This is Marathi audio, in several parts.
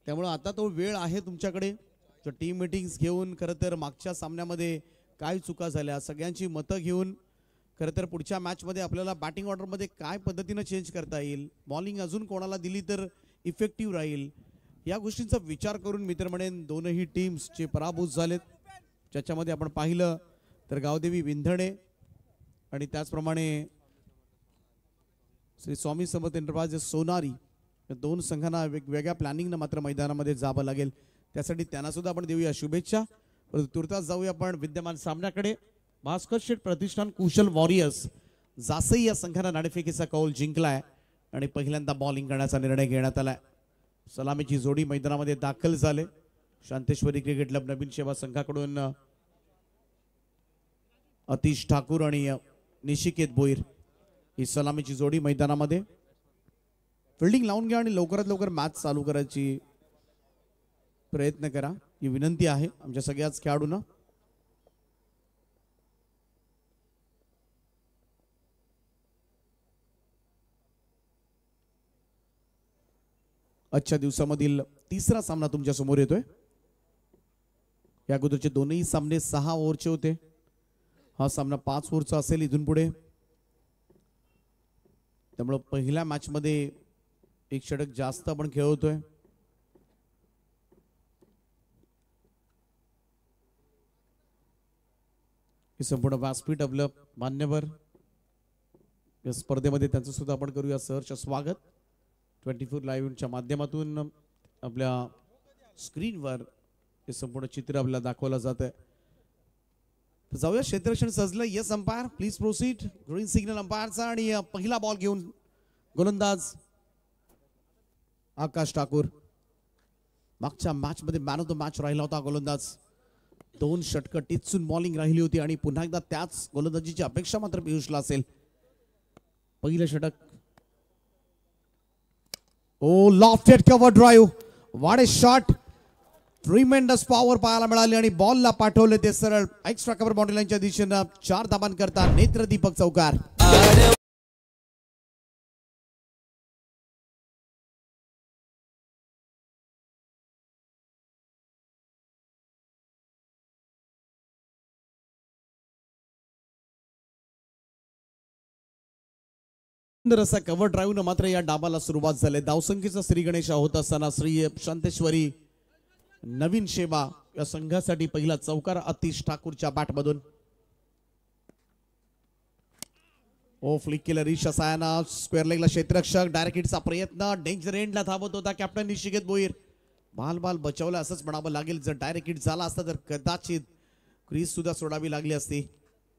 त्यामुळे आता तो वेळ आहे तुमच्याकडे टीम मीटिंग्स घेऊन खरं तर मागच्या सामन्यामध्ये काय चुका झाल्या सगळ्यांची मतं घेऊन खरं तर पुढच्या मॅचमध्ये आपल्याला बॅटिंग ऑर्डरमध्ये काय पद्धतीने चेंज करता येईल, बॉलिंग अजून कोणाला दिली तर इफेक्टिव्ह राहील, या गोष्टींचा विचार करून मित्र म्हणेन दोनही टीम्स जे पराभूत झालेत ज्याच्यामध्ये आपण पाहिलं तर गावदेवी विंधणे आणि त्याचप्रमाणे श्री स्वामी समर्थ एंटरप्राइजेस सोनारी या दोन संघांना वेगवेगळ्या प्लॅनिंगनं मात्र मैदानामध्ये जावं लागेल. त्यासाठी त्यांना सुद्धा आपण देऊया शुभेच्छा. परंतु तुर्तास जाऊया आपण विद्यमान सामन्याकडे. भास्कर शेठ प्रतिष्ठान कुशल वॉरियर्स जासई या संघाने नाणेफेकीचा कौल जिंकलाय आणि पहिल्यांदा बॉलिंग करण्याचा निर्णय घेण्यात आलाय. सलामीची जोडी मैदानामध्ये दाखल झाले. शांतेश्वरी क्रिकेट क्लब नवीन सेवा संघाकडून अतिश ठाकूर आणि निशिकेत बोईर ही सलामीची जोडी मैदानामध्ये. फिल्डिंग लावून घ्या आणि लवकरात लवकर मॅच चालू करायची प्रयत्न करा ही विनंती आहे आमच्या सगळ्याच खेळाडूंना. आजच्या दिवसामधील तिसरा सामना तुमच्या समोर येतोय. या अगोदरचे दोनही सामने 6 ओव्हरचे होते. हा सामना 5 ओव्हरचा असेल इथून पुढे. त्यामुळे पहिल्या मॅच मध्ये एक षटक जास्त आपण खेळवतोय. हे संपूर्ण व्यासपीठ आपलं मान्यवर या स्पर्धेमध्ये त्यांचं सुद्धा आपण करूया सहर्ष स्वागत. 24 लाईव्हच्या माध्यमातून आपल्या स्क्रीनवर हे संपूर्ण चित्र आपल्याला दाखवलं जात आहे. जाऊया क्षेत्ररक्षण सजलं. Yes umpire please proceed. Green signal अंपायरचा आणि पहिला बॉल घेऊन गोलंदाज आकाश ठाकूर. मागच्या मॅच मध्ये मॅन ऑफ द मॅच राहिला होता गोलंदाज. 2 षटकं टिचून बॉलिंग राहिली होती आणि पुन्हा एकदा त्याच गोलंदाजीची अपेक्षा मात्र पियुषला असेल. पहिलं षटक. Oh lofted cover drive. What a shot. Tremendous power पाहायला मिळाली आणि बॉलला पाठवले ते सरळ एक्स्ट्रा कव्हर बाउंड्री लाईनच्या दिशेनं 4 धाबां करता नेत्रदीपक चौकार. असा कव्हर ड्राईव्ह मात्र या डाबाला सुरुवात झाली. धावसंख्येचा श्री गणेश होत असताना श्री शांतेश्वरी नवीन सेवा या संघासाठी पहिला चौकार अतिश ठाकूरच्या बॅटमधून. ओ फ्लिक केलं रिश असायना स्क्वेअर लेगला क्षेत्ररक्षक. डायरेक्ट हिटचा प्रयत्न डेंजर एंडला धावत होता कॅप्टन निशिकेत बोईर. बाल बचावला असंच म्हणावं लागेल. जर डायरेक्ट हिट झाला असता तर कदाचित क्रीज सुद्धा सोडावी लागली असती.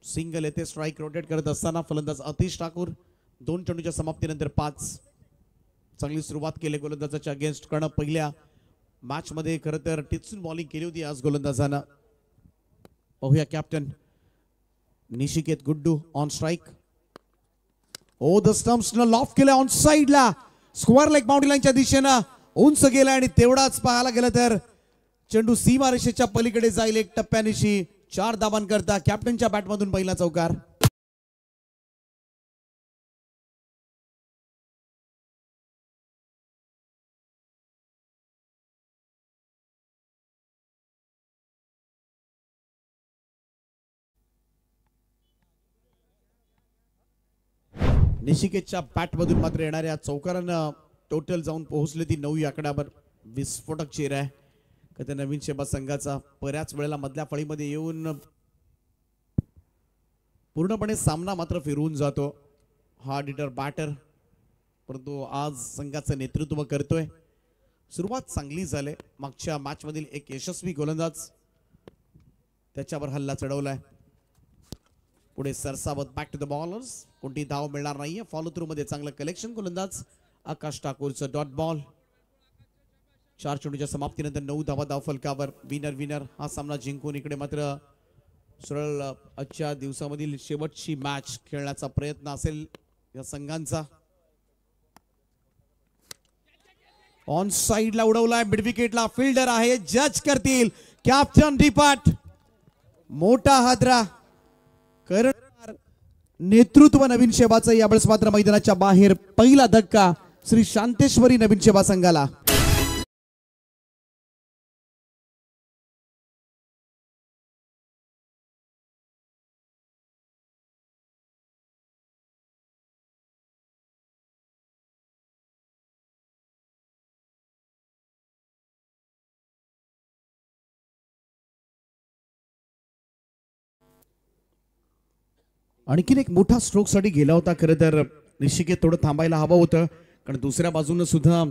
सिंगल येथे स्ट्राईक रोटेट करत असताना फलंदाज अतिश ठाकूर 2 चेंडूच्या समाप्तीनंतर 5. चांगली सुरुवात केली गोलंदाजाच्या अगेन्स्ट करणं. पहिल्या मॅच मध्ये खरं तर टिचून बॉलिंग केली होती आज गोलंदाजानं. पाहूया captain Nishiket Guddu on strike. Oh the स्टम्प्सनं लॉफ केलं ऑन साइडला. स्क्वेअर लेग बाउंड्री लाईनच्या दिशेनं उंच गेला आणि तेवढाच पाहायला गेलं तर चेंडू सीमारेषेच्या पलीकडे जाईल. 1 टप्प्यानिशी 4 धाबां करता कॅप्टनच्या बॅटमधून पहिला चौकार. निशिकेतच्या बॅटमधून मात्र येणाऱ्या चौकारांना टोटल जाऊन पोहोचले ती 9 आकड्यावर. विस्फोटक चेहरा आहे का त्या नवीन सेवा संघाचा. बऱ्याच वेळेला मधल्या फळीमध्ये येऊन पूर्णपणे सामना मात्र फिरवून जातो हा डिटर बॅटर. परंतु आज संघाचं नेतृत्व करतोय. सुरुवात चांगली झाली. मागच्या मॅच मधील एक यशस्वी गोलंदाज त्याच्यावर हल्ला चढवलाय. पुढे सरसावत बॅक टू द बॉलर्स. कोणती धाव मिळणार नाहीये. फॉलो थ्रू मध्ये चांगलं कलेक्शन गोलंदाज आकाश ठाकूरचं डॉट बॉल. 4 चेंडूच्या समाप्तीनंतर 9 धावा धाव फलकावर. विनर हा सामना जिंकून इकडे मात्र सरळ आजच्या दिवसामधील शेवटची मॅच खेळण्याचा प्रयत्न असेल या संघांचा. ऑन साइडला उडवलाय मिड विकेटला. फिल्डर आहे जज करतील कॅप्टन दीपक. मोठा हादरा करणार नेतृत्व नवीन सेवाचं. यावेळेस मात्र मैदानाच्या बाहेर पहिला धक्का श्री शांतेश्वरी नवीन सेवा संघाला. आणखीन एक मोठा स्ट्रोक साठी गेला होता. खरं तर निशिकेत थोडं थांबायला हवं होतं, कारण दुसऱ्या बाजूनं सुद्धा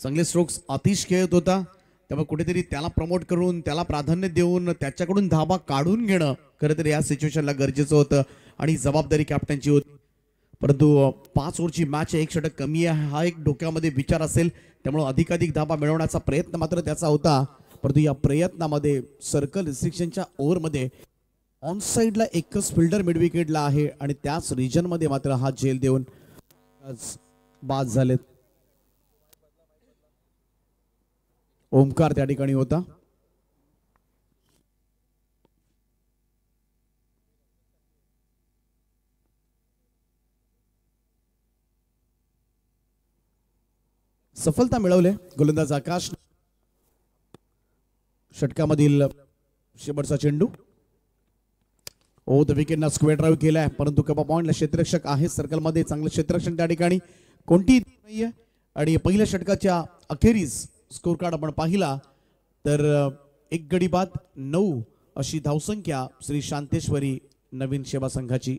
चांगले स्ट्रोक्स आतिश खेळत होता. त्यामुळे कुठेतरी त्याला प्रमोट करून त्याला प्राधान्य देऊन त्याच्याकडून धाबा काढून घेणं खरं तर या सिच्युएशनला गरजेचं होतं आणि जबाबदारी कॅप्टनची होती. परंतु 5 ओव्हरची मॅच आहे, 1 षटक कमी आहे, हा एक डोक्यामध्ये विचार असेल. त्यामुळे अधिकाधिक धाबा मिळवण्याचा प्रयत्न मात्र त्याचा होता. परंतु या प्रयत्नामध्ये सर्कल रिस्ट्रिक्शनच्या ओव्हरमध्ये ऑन साईडला एकच फिल्डर मिड विकेटला आहे आणि त्याच रिजनमध्ये मात्र हा झेल देऊन बाद झालेत. ओमकार त्या ठिकाणी होता. सफलता मिळवले गोलंदाज आकाश. षटकामधील शेवटचा चेंडू द विकेटना स्क्वेअर ड्राईव्ह केलाय, परंतु कपा पॉइंटला क्षेत्ररक्षक आहे सर्कलमध्ये. चांगलं क्षेत्ररक्षण त्या ठिकाणी कोणती नाहीये. आणि पहिल्या षटकाच्या अखेरीस स्कोर कार्ड आपण पाहिला तर 1 गडी बाद 9 अशी धावसंख्या श्री शांतेश्वरी नवीन सेवा संघाची.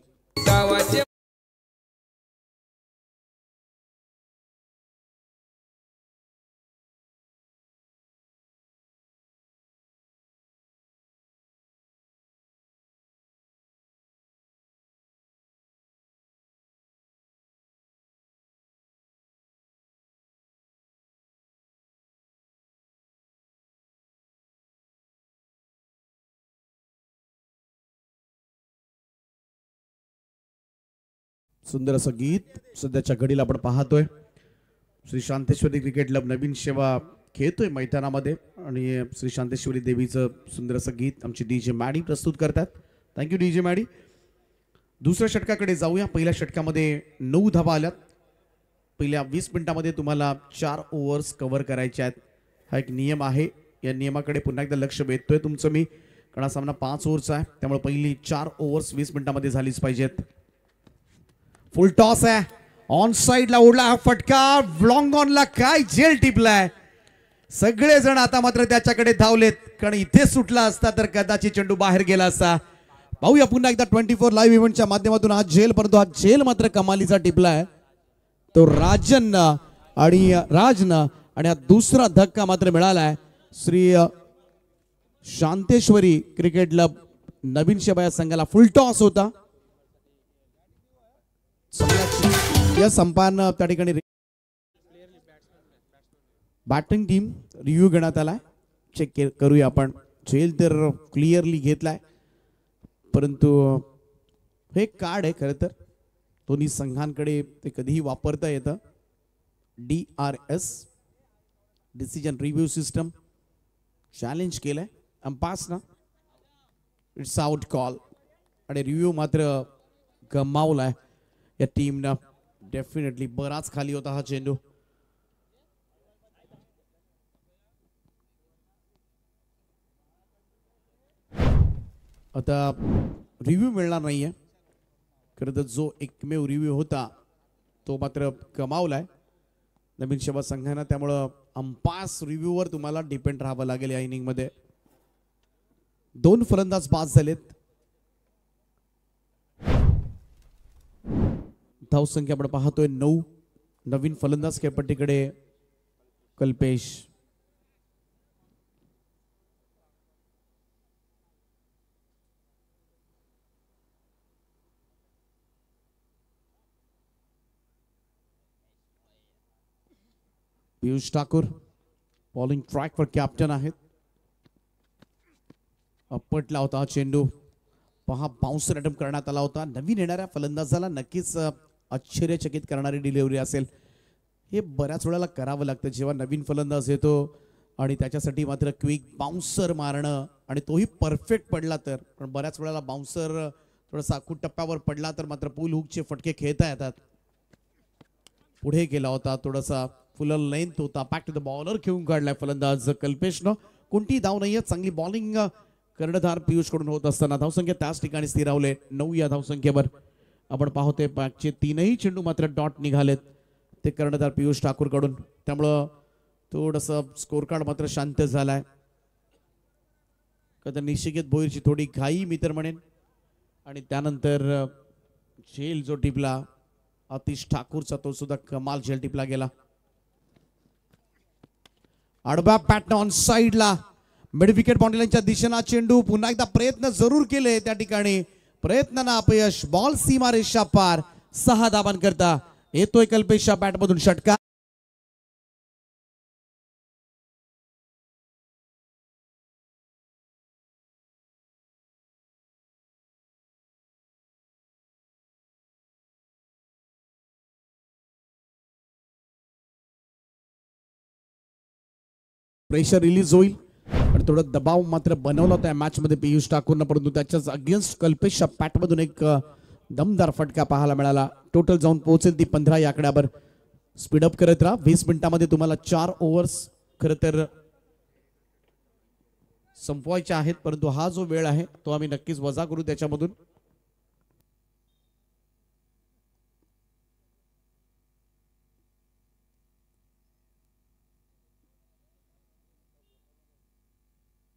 सुंदर असं गीत सध्याच्या घडीला आपण पाहतोय. श्री शांतेश्वरी क्रिकेट क्लब नवीन सेवा खेळतोय मैदानामध्ये आणि श्री शांतेश्वरी देवीचं सुंदर असं गीत आमची डीजे मॅडी प्रस्तुत करतात. Thank you DJ Maddy. दुसऱ्या षटकाकडे जाऊया. पहिल्या षटकामध्ये 9 धावा आल्यात. पहिल्या 20 मिनिटांमध्ये तुम्हाला 4 ओव्हर्स कव्हर करायचे आहेत. हा एक नियम आहे. या नियमाकडे पुन्हा एकदा लक्ष वेधतोय तुमचं मी, कारण हा सामना 5 ओव्हरचा आहे. त्यामुळे पहिली 4 ओव्हर्स 20 मिनिटांमध्ये झालीच पाहिजेत. फुल टॉस आहे. ऑन साइडला उडला हा फटका. लॉंग ऑनला काय झेल टिपलाय. सगळेजण आता मात्र त्याच्याकडे धावलेत, कारण इथे सुटला असता तर कदाचित चेंडू बाहेर गेला असता. पाहूया पुन्हा एकदा 24 लाईव्ह इव्हेंटच्या माध्यमातून हा झेल, परंतु हा झेल मात्र कमालीचा टिपलाय तो राजनं आणि राजनं. आणि हा दुसरा धक्का मात्र मिळालाय श्री शांतेश्वरी क्रिकेट क्लब नवीन शेबा या संघाला. फुल टॉस होता. या संपान त्या ठिकाणी बॅटिंग टीम रिव्ह्यू घेण्यात आलाय. चेक करूया आपण. झेल तर क्लिअरली घेतलाय, परंतु हे कार्ड आहे खरं तर दोन्ही संघांकडे ते कधीही वापरता येतं. DRS decision review system challenge केलंय अंपायर्सना. इट्स आउट कॉल आणि रिव्ह्यू मात्र गमावलाय या टीमनं. डेफिनेटली बराच खाली होता हा चेंडू. आता रिव्ह्यू मिळणार नाहीये. खरं तर जो एकमेव रिव्ह्यू होता तो मात्र गमावलाय नवीन सेवा संघानं. त्यामुळं अंपायर्स रिव्ह्यूवर तुम्हाला डिपेंड राहावं लागेल या इनिंग मध्ये. 2 फलंदाज बाद झालेत. धावसंख्या आपण पाहतोय 9. नवीन फलंदाज खेळपट्टीकडे कल्पेश. पियुष ठाकूर बॉलिंग ट्रॅकवर कॅप्टन आहेत. अपटला होता चेंडू. पहा बाउन्सर अटेम्प्ट करण्यात आला होता. नवीन येणाऱ्या फलंदाजाला नक्कीच आश्चर्यचकित करणारी डिलिव्हरी असेल. हे बऱ्याच वेळेला करावं लागतं जेव्हा नवीन फलंदाज येतो आणि त्याच्यासाठी मात्र क्विक बाउन्सर मारणं आणि तोही परफेक्ट पडला तर. पण बऱ्याच वेळेला बाउन्सर थोडासा आखूड टप्प्यावर पडला तर मात्र पुल हुकचे फटके खेळता येतात. पुढे गेला होता, थोडासा फुल लेंथ होता. बॅक टू द बॉलर घेऊन काढलाय फलंदाज कल्पेशनं. कोणती धाव नाहीये. चांगली बॉलिंग कर्णधार पियुष कडून होत असताना धावसंख्या त्याच ठिकाणी स्थिरावले 9 या धावसंख्येवर. आपण पाहतोय बॅकचे 3ही चेंडू मात्र डॉट निघालेत ते कर्णधार पियुष ठाकूर कडून. त्यामुळं थोडंसं स्कोर कार्ड मात्र शांत झालाय. कदा निशिकेत भोईरची थोडी घाई मी तर म्हणेन आणि त्यानंतर झेल जो टिपला अतिश ठाकूरचा तो सुद्धा कमाल झेल टिपला गेला. आडव्या पॅटर्न ऑन साइडला मिड विकेट बाउंड्रीच्या दिशेला चेंडू. पुन्हा एकदा प्रयत्न जरूर केले त्या ठिकाणी, प्रयत्नांना अपयश. बॉल सीमारेषा पार. 6 धावांकरता येतोय कल्पेशच्या बॅटमधून षटकार. प्रेशर रिलीज होईल आणि थोडा दबाव मात्र बनवला होता या मॅच मध्ये पियुष ठाकूरनं, परंतु त्याच्याच अगेन्स्ट कल्पेशच्या पॅटमधून एक दमदार फटका पाहायला मिळाला. टोटल जाऊन पोहोचेल ती 15 या आकड्यावर. स्पीडअप करत राहा. 20 मिनिटांमध्ये तुम्हाला 4 ओव्हर्स खरं तर संपवायच्या आहेत, परंतु हा जो वेळ आहे तो आम्ही नक्कीच वजा करू त्याच्यामधून.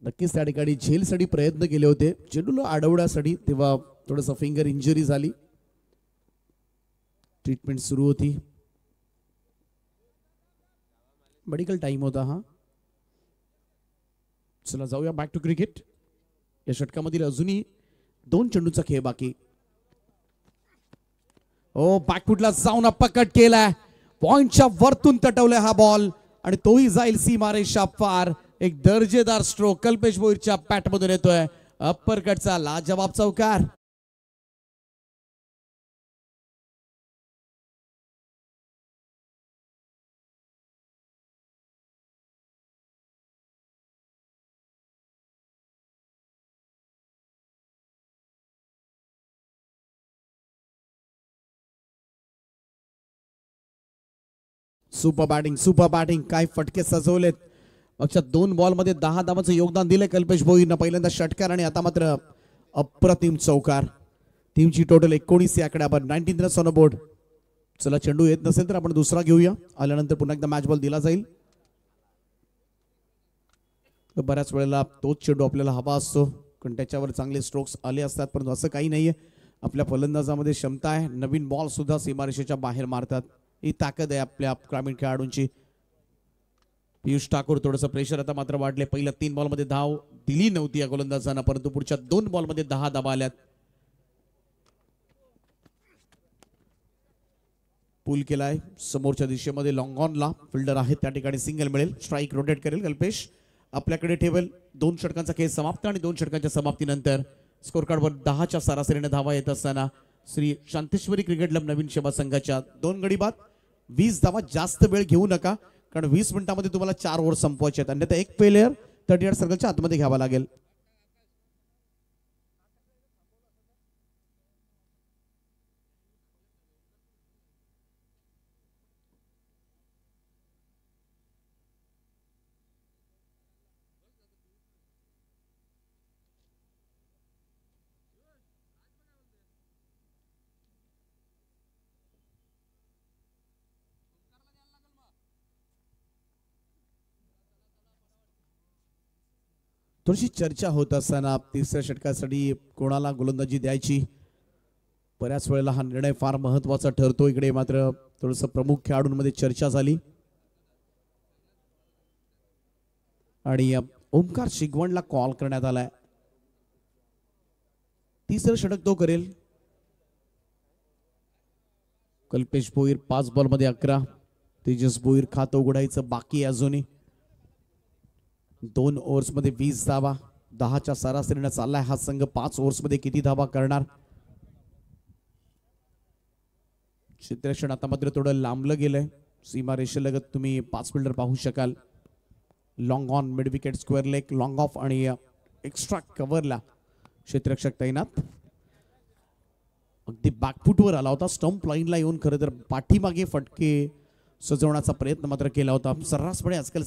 नक्कीच त्या ठिकाणी झेलसाठी प्रयत्न केले होते, चेंडूला अडवण्यासाठी, तेव्हा थोडंसं फिंगर इंजुरी झाली. ट्रीटमेंट सुरू होती. मेडिकल टाइम होता हा. चला जाऊया बॅक टू क्रिकेट. या षटकामधील अजूनही 2 चेंडूचा खेळ बाकी. ओ बॅकफुटला जाऊन अपकट केलाय. पॉइंटच्या वरतून तटवलाय हा बॉल आणि तोही जाईल सीमारेषा पार. एक दर्जेदार स्ट्रोक कल्पेश भोईरच्या पॅटमधून येतोय. अप्परकटचा लाजवाब चौकार. Super batting. काय फटके सजवलेत. अक्षर 2 बॉल मध्ये 10 धावांचं योगदान दिले कल्पेश भोईरनं. पहिल्यांदा षटकार आणि आता मात्र अप्रतिम चौकार. टीमची टोटल 19 या आकड्यावर. 19 रन्स ऑन बोर्ड. चला चेंडू येत नसेल तर आपण दुसरा घेऊया. आल्यानंतर पुन्हा एकदा मॅच बॉल दिला जाईल. बऱ्याच वेळेला तोच चेंडू आपल्याला हवा असतो, कारण त्याच्यावर चांगले स्ट्रोक्स आले असतात, परंतु असं काही नाहीये. आपल्या फलंदाजामध्ये क्षमता आहे. नवीन बॉल सुद्धा सीमारेषेच्या बाहेर मारतात. ही ताकद आहे आपल्या ग्रामीण खेळाडूंची. पियुष ठाकूर थोडंसं प्रेशर आता मात्र वाढले. पहिल्या 3 बॉलमध्ये धाव दिली नव्हती या गोलंदाजांना, परंतु पुढच्या 2 बॉलमध्ये 10 धावा आल्यात. पुल केलाय समोरच्या दिशेमध्ये. लॉंग ऑनला फिल्डर आहे, त्या ठिकाणी सिंगल मिळेल. स्ट्राईक रोटेट करेल कल्पेश. आपल्याकडे ठेवेल. 2 षटकांचा खेळ समाप्त आणि 2 षटकांच्या समाप्तीनंतर स्कोर कार्डवर 10च्या सरासरीने धावा येत असताना श्री शांतेश्वरी क्रिकेट क्लब नवीन शेवा संघाच्या 2 गडी बाद. 20 धावा. जास्त वेळ घेऊ नका, कारण 20 मिनिटांमध्ये तुम्हाला 4 ओव्हर संपवायचे आहेत, अन्यथा एक प्लेयर 38 सर्कलच्या आतमध्ये घ्यावा लागेल. थोडीशी चर्चा होत असताना तिसऱ्या षटकासाठी कोणाला गोलंदाजी द्यायची, बऱ्याच वेळेला हा निर्णय फार महत्वाचा ठरतो. इकडे मात्र थोडंसं प्रमुख खेळाडूंमध्ये चर्चा झाली आणि ओमकार शिगवणला कॉल करण्यात आलाय. तिसरं षटक तो करेल. कल्पेश भोईर 5 बॉलमध्ये 11. तेजस भोईर खातं उघडायचं बाकी अजूनही. 2 ओव्हर्स मध्ये 20 धावा. 10च्या सरासरीने चाललाय हा संघ. 5 ओव्हर्स मध्ये किती धावा करणार. क्षेत्ररक्षण आता मात्र थोडं लांबलं गेलंय. सीमा रेषेलगत तुम्ही 5 फिल्डर पाहू शकाल. Long on, mid wicket, square leg, long of आणि एक्स्ट्रा कव्हरला क्षेत्ररक्षक तैनात. अगदी बॅकफुटवर आला होता. स्टंप लाईनला येऊन खरं तर पाठीमागे फटके सजवण्याचा प्रयत्न मात्र केला होता. सर्रासपणे आजकाल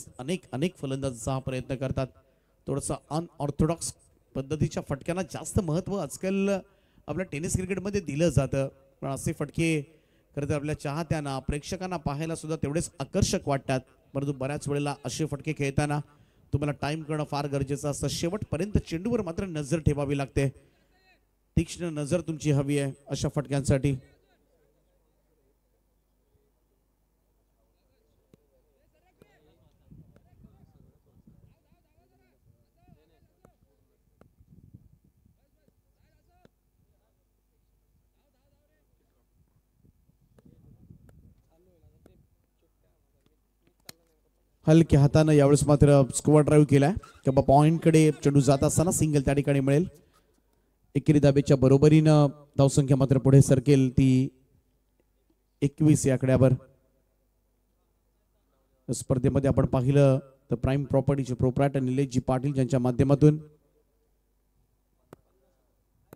अनेक फलंदाज हा प्रयत्न करतात. थोडंसं अनऑर्थोडॉक्स पद्धतीच्या फटक्यांना जास्त महत्त्व आजकाल आपल्या टेनिस क्रिकेटमध्ये दिलं जातं, पण असे फटके खरं तर आपल्या चाहत्यांना, प्रेक्षकांना पाहायला सुद्धा तेवढेच आकर्षक वाटतात. परंतु बऱ्याच वेळेला असे फटके खेळताना तुम्हाला टाइम करणं फार गरजेचं असतं. शेवटपर्यंत चेंडूवर मात्र नजर ठेवावी लागते. तीक्ष्ण नजर तुमची हवी आहे अशा फटक्यांसाठी. हलक्या हातानं यावेळेस मात्र स्कोअर ड्राईव्ह केलाय किंवा पॉइंटकडे चेंडू जात असताना सिंगल त्या ठिकाणी मिळेल. एकेरी धाब्याच्या बरोबरीनं धावसंख्या मात्र पुढे सरकेल ती 21 या आकड्यावर. स्पर्धेमध्ये आपण पाहिलं तर प्राईम प्रॉपर्टीचे प्रोप्रायटर निलेशजी पाटील यांच्या माध्यमातून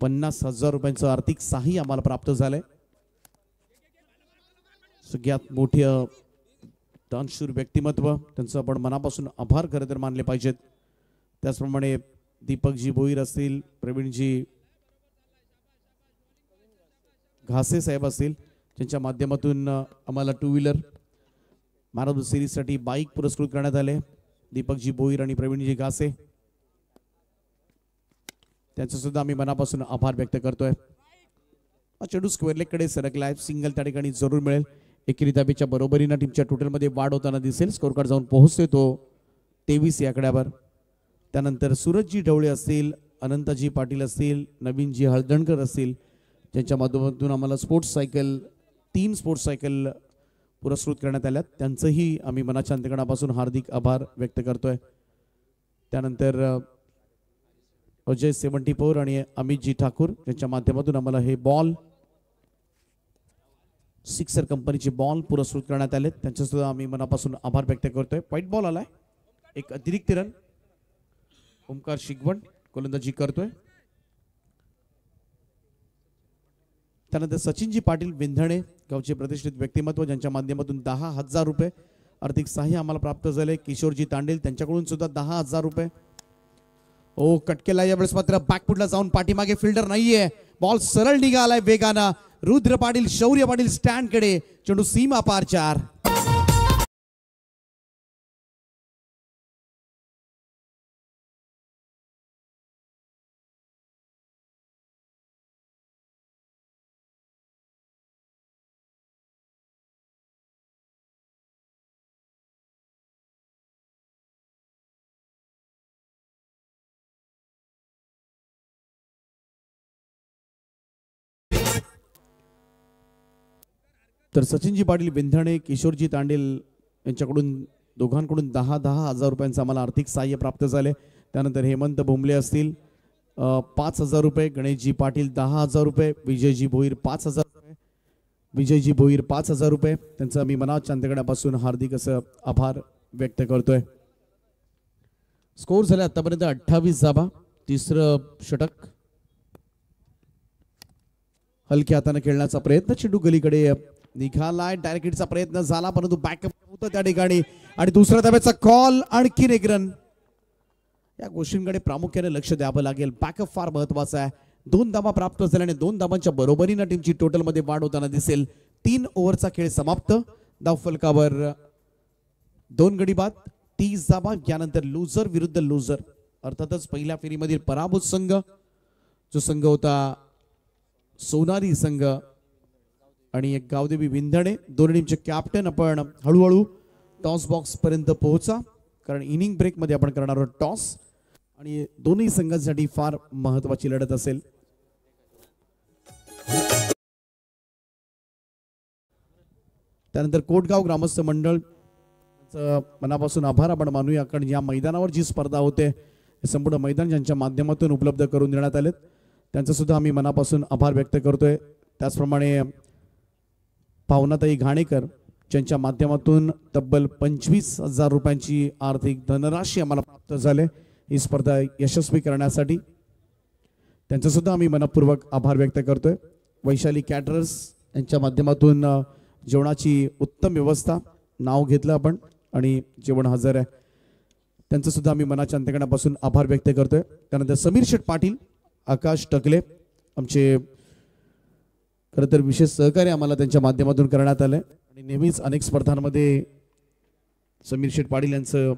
50,000 रुपयांचं आर्थिक सहाय्य आम्हाला प्राप्त झालंय. सगळ्यात मोठी दानशूर व्यक्तिमत्व, त्यांचं आपण मनापासून आभार खरं तर मानले पाहिजेत. त्याचप्रमाणे दीपकजी भोईर असतील, प्रवीणजी घासे साहेब असतील, त्यांच्या माध्यमातून आम्हाला 2 व्हीलर मॅन ऑफ द सिरीजसाठी बाईक पुरस्कृत करण्यात आले. दीपकजी भोईर आणि प्रवीणजी घासे त्यांचा सुद्धा आम्ही मनापासून आभार व्यक्त करतोय. चेंडू स्क्वेअर लेगकडे सरकलाय, सिंगल त्या ठिकाणी जरूर मिळेल. एकेरी धाब्याच्या बरोबरीनं टीमच्या टोटलमध्ये वाढ होताना दिसेल. स्कोर कार्ड जाऊन पोहोचतोय तो 23 या आकड्यावर. त्यानंतर सूरजजी ढवळे असतील, अनंतजी पाटील असतील, नवीनजी हळदणकर असतील, ज्यांच्या माध्यमातून आम्हाला स्पोर्ट्स सायकल 3 स्पोर्ट्स सायकल पुरस्कृत करण्यात आल्यात, त्यांचंही आम्ही मनाच्या अंतकणापासून हार्दिक आभार व्यक्त करतोय. त्यानंतर अजय 74 आणि अमितजी ठाकूर यांच्या माध्यमातून आम्हाला हे बॉल सिक्सर कंपनीचे बॉल पुरस्कृत करण्यात आले, त्यांचा सुद्धा आम्ही मनापासून आभार व्यक्त करतोय. व्हाईट बॉल आलाय, एक अतिरिक्त रन ओमकार शिगवण गोलंदाजी करतोय. त्यानंतर सचिनजी पाटील विंधणे गावचे प्रतिष्ठित व्यक्तिमत्व, ज्यांच्या माध्यमातून 10,000 रुपये आर्थिक सहाय्य आम्हाला प्राप्त झाले. किशोरजी तांडेल त्यांच्याकडून सुद्धा 10,000 रुपये. ओ कटकेला यावेळेस मात्र बॅकफुटला जाऊन पाठीमागे फिल्डर नाहीये, बॉल सरळ निघालाय वेगानं. रुद्र पाटील, शौर्य पाटील स्टँड कडे, चेंडू सीमा पार 4. तर सचिनजी पाटील विंधणे, किशोरजी तांडेल यांच्याकडून दोघांकडून 10,000 रुपयांचं आम्हाला आर्थिक सहाय्य प्राप्त झाले. त्यानंतर हेमंत भोंबले असतील 5,000 रुपये, गणेशजी पाटील 10,000 रुपये, विजयजी भोईर 5,000 रुपये, विजयजी भोईर 5,000 रुपये, त्यांचं आम्ही मनाच्या अंतकणापासून हार्दिक असं आभार व्यक्त करतोय. स्कोर झाले आतापर्यंत 28 धाबा. तिसरं षटक हलक्या हाताने खेळण्याचा प्रयत्न, चेंडू गलीकडे निघालाय. डायरेक्ट हिटचा प्रयत्न झाला परंतु बॅकअप होतं त्या ठिकाणी आणि दुसऱ्या धाब्याचा कॉल, आणखीन एक रन. या गोष्टींकडे प्रामुख्याने लक्ष द्यावं लागेल. बॅकअप फार महत्वाचा आहे. 2 धाबा प्राप्त झाल्याने 2 धाबांच्या बरोबरीनं टीमची टोटल मध्ये वाढ होताना दिसेल. 3 ओव्हरचा खेळ समाप्त. धावफलकावर 2 गडी बाद, 30 धाबा. यानंतर लुझर विरुद्ध लुझर, अर्थातच पहिल्या फेरीमधील पराभूत संघ जो संघ होता सोनारी संघ आणि एक गावदेवी विंधणे, दोन्ही टीमचे कॅप्टन आपण हळूहळू टॉस बॉक्स पर्यंत पोहोचा, कारण इनिंग ब्रेक मध्ये आपण करणार आहोत टॉस आणि दोन्ही संघांसाठी फार महत्वाची लढत असेल. त्यानंतर कोटगाव ग्रामस्थ मंडळ मनापासून आभार आपण मानूया, कारण या मैदानावर जी स्पर्धा होते संपूर्ण मैदान ज्यांच्या माध्यमातून उपलब्ध करून देण्यात आलेत त्यांचा सुद्धा आम्ही मनापासून आभार व्यक्त करतोय. त्याचप्रमाणे भावनाताई घाणेकर ज्यांच्या माध्यमातून तब्बल 25,000 रुपयांची आर्थिक धनराशी आम्हाला प्राप्त झाले ही स्पर्धा यशस्वी करण्यासाठी, त्यांचा सुद्धा आम्ही मनपूर्वक आभार व्यक्त करतोय. वैशाली कॅटरर्स यांच्या माध्यमातून जेवणाची उत्तम व्यवस्था नाव घेतलं आपण आणि जेवण हजर आहे, त्यांचं सुद्धा आम्ही मनाच्या अंतकणापासून आभार व्यक्त करतोय. त्यानंतर समीर शेठ पाटील, आकाश टकले आमचे खरं तर विशेष सहकार्य आम्हाला त्यांच्या माध्यमातून करण्यात आलंय आणि नेहमीच अनेक स्पर्धांमध्ये समीर शेठ पाटील यांचं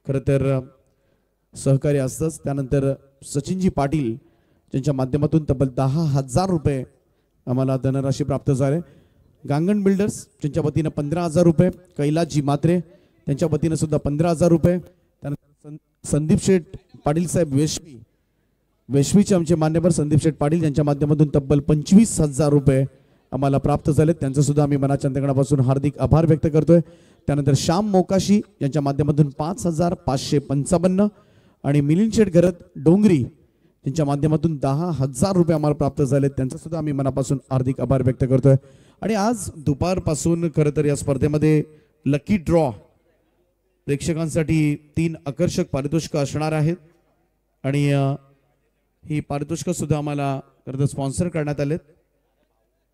खरं तर सहकार्य असतंच. त्यानंतर सचिनजी पाटील ज्यांच्या माध्यमातून तब्बल 10,000 रुपये आम्हाला धनराशी प्राप्त झाले. गांगण बिल्डर्स ज्यांच्या वतीनं 15,000 रुपये. कैलासजी मात्रे त्यांच्या वतीनं सुद्धा 15,000 रुपये. त्यानंतर संदीप शेठ पाटील साहेब वेशवीचे आमचे मान्यवर संदीप शेठ पाटील यांच्या माध्यमातून तब्बल 25,000 रुपये आम्हाला प्राप्त झाले. त्यांचं सुद्धा आम्ही मनाच्या अंतःकरणापासून हार्दिक आभार व्यक्त करतोय. त्यानंतर श्याम मोकाशी यांच्या माध्यमातून 5,555 आणि मिलिंद शेठ घरत डोंगरी यांच्या माध्यमातून 10,000 रुपये आम्हाला प्राप्त झाले. त्यांचं सुद्धा आम्ही मनापासून हार्दिक आभार व्यक्त करतोय. आणि आज दुपारपासून खरं तर या स्पर्धेमध्ये लकी ड्रॉ प्रेक्षकांसाठी 3 आकर्षक पारितोषिकं असणार आहेत. आणि ही पारितोषिकं सुद्धा आम्हाला खरं तर स्पॉन्सर करण्यात आलेत.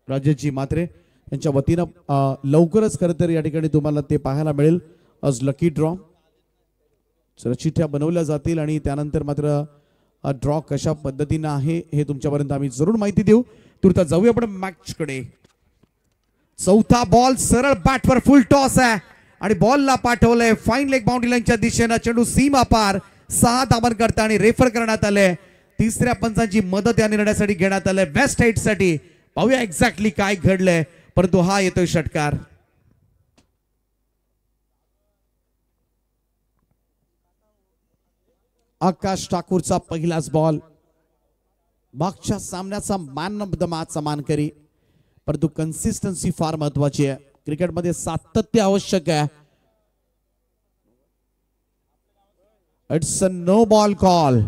राजेशजी मात्रे यांच्या वतीनं लवकरच खरं तर या ठिकाणी तुम्हाला ते पाहायला मिळेल. आज लकी ड्रॉ चिठ्ठ्या बनवल्या जातील आणि त्यानंतर मात्र ड्रॉ कशा पद्धतीनं आहे हे तुमच्यापर्यंत आम्ही जरूर माहिती देऊ. तुर्ता जाऊया आपण मॅचकडे. चौथा बॉल सरळ बॅटवर फुल टॉस आहे आणि बॉलला पाठवलंय फाईन लेग बाउंड्री लाईनच्या दिशेनं. चेंडू सीमा पार 6 धावन करता आणि रेफर करण्यात आले. तिसऱ्या पंचांची मदत या निर्णयासाठी घेण्यात आले वेस्ट हाईट साठी. पाहूया एक्झॅक्टली काय घडलंय, परंतु हा येतोय षटकार. आकाश ठाकूरचा पहिलाच बॉल. मागच्या सामन्याचा मॅन ऑफ द मॅचचा मानकरी, परंतु कन्सिस्टन्सी फार महत्वाची आहे. क्रिकेटमध्ये सातत्य आवश्यक आहे. It's a no ball call.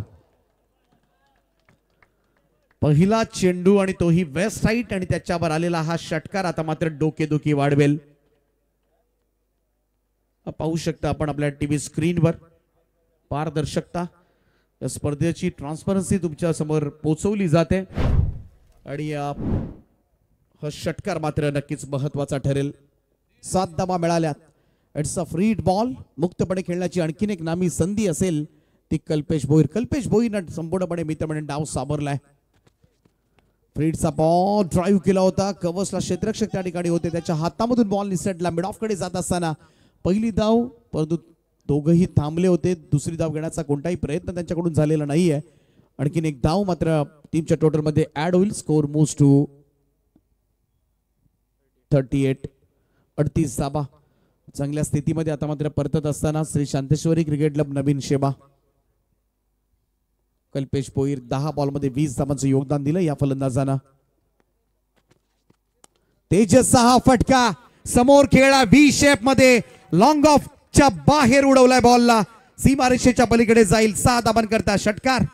पहिला चेंडू आणि तोही वेस्ट हाईट आणि त्याच्यावर आलेला हा षटकार आता मात्र डोकेदुखी वाढवेल. पाहू शकता आपण आपल्या टीव्ही स्क्रीनवर पारदर्शकता या स्पर्धेची ट्रान्सपरन्सी तुमच्या समोर पोहोचवली जाते आणि हा षटकार मात्र नक्कीच महत्वाचा ठरेल. 7 धावा मिळाल्यात. It's a free ball. मुक्तपणे खेळण्याची आणखीन एक नामी संधी असेल ती कल्पेश भोईरनं संपूर्णपणे मित्रपणे डाव सावरलाय. फ्रीडचा बॉल ड्राईव्ह केला होता. कवचला क्षेत्ररक्षक त्या ठिकाणी होते. त्याच्या हातामधून बॉल निसटला. मिड ऑफ कडे जात असताना पहिली धाव, परंतु दोघंही थांबले होते. दुसरी धाव घेण्याचा कोणताही प्रयत्न त्यांच्याकडून झालेला नाहीये. आणखीन एक धाव मात्र टीमच्या टोटल मध्ये ऍड होईल. Score moves to 38. 38 धावा. चांगल्या स्थितीमध्ये आता मात्र परतत असताना श्री शांतेश्वरी क्रिकेट क्लब नवीन शेबा. कल्पेश भोईर 10 बॉलमध्ये 20 धावांचं योगदान दिलं या फलंदाजांना. तेजसचा हा फटका समोर खेळला व्ही शेप मध्ये लॉंग ऑफ च्या बाहेर उडवलाय. बॉलला सीमारेषेच्या पलीकडे जाईल. 6 धावां करता षटकार.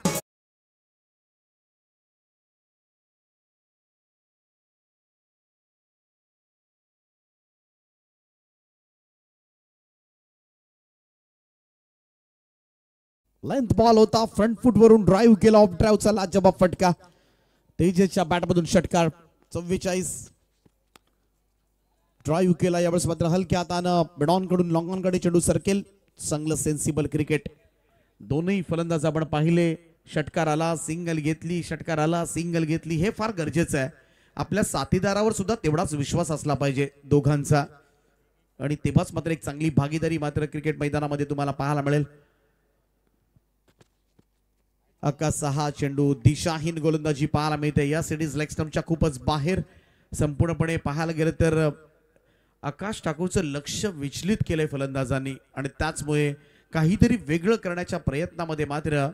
लेंथ बॉल होता. फ्रंट फुट वरून ड्राईव्ह केला. ऑफ ड्राईव्हचा लाजवाब फटका. तेजसच्या बॅटमधून षटकार. 44. ड्राईव्ह केला. यावेळेस मात्र हलक्या हातानं मिडॉन कडून लॉंग ऑन कडे चेंडू सरकेल. चांगलं सेन्सिबल क्रिकेट. दोन्ही फलंदाज आपण पाहिले. षटकार आला, सिंगल घेतली, षटकार आला, सिंगल घेतली. हे फार गरजेचं आहे. आपल्या साथीदारावर सुद्धा तेवढाच विश्वास असला पाहिजे दोघांचा आणि तेव्हाच मात्र एक चांगली भागीदारी मात्र क्रिकेट मैदानामध्ये तुम्हाला पाहायला मिळेल. आकाशचा हा चेंडू दिशाहीन गोलंदाजी पाहायला मिळते. या सिरीज लेग स्टंपच्या खूपच बाहेर. संपूर्णपणे पाहायला गेलं तर आकाश ठाकूरचं लक्ष विचलित केलंय फलंदाजांनी आणि त्याचमुळे काहीतरी वेगळं करण्याच्या प्रयत्नामध्ये मात्र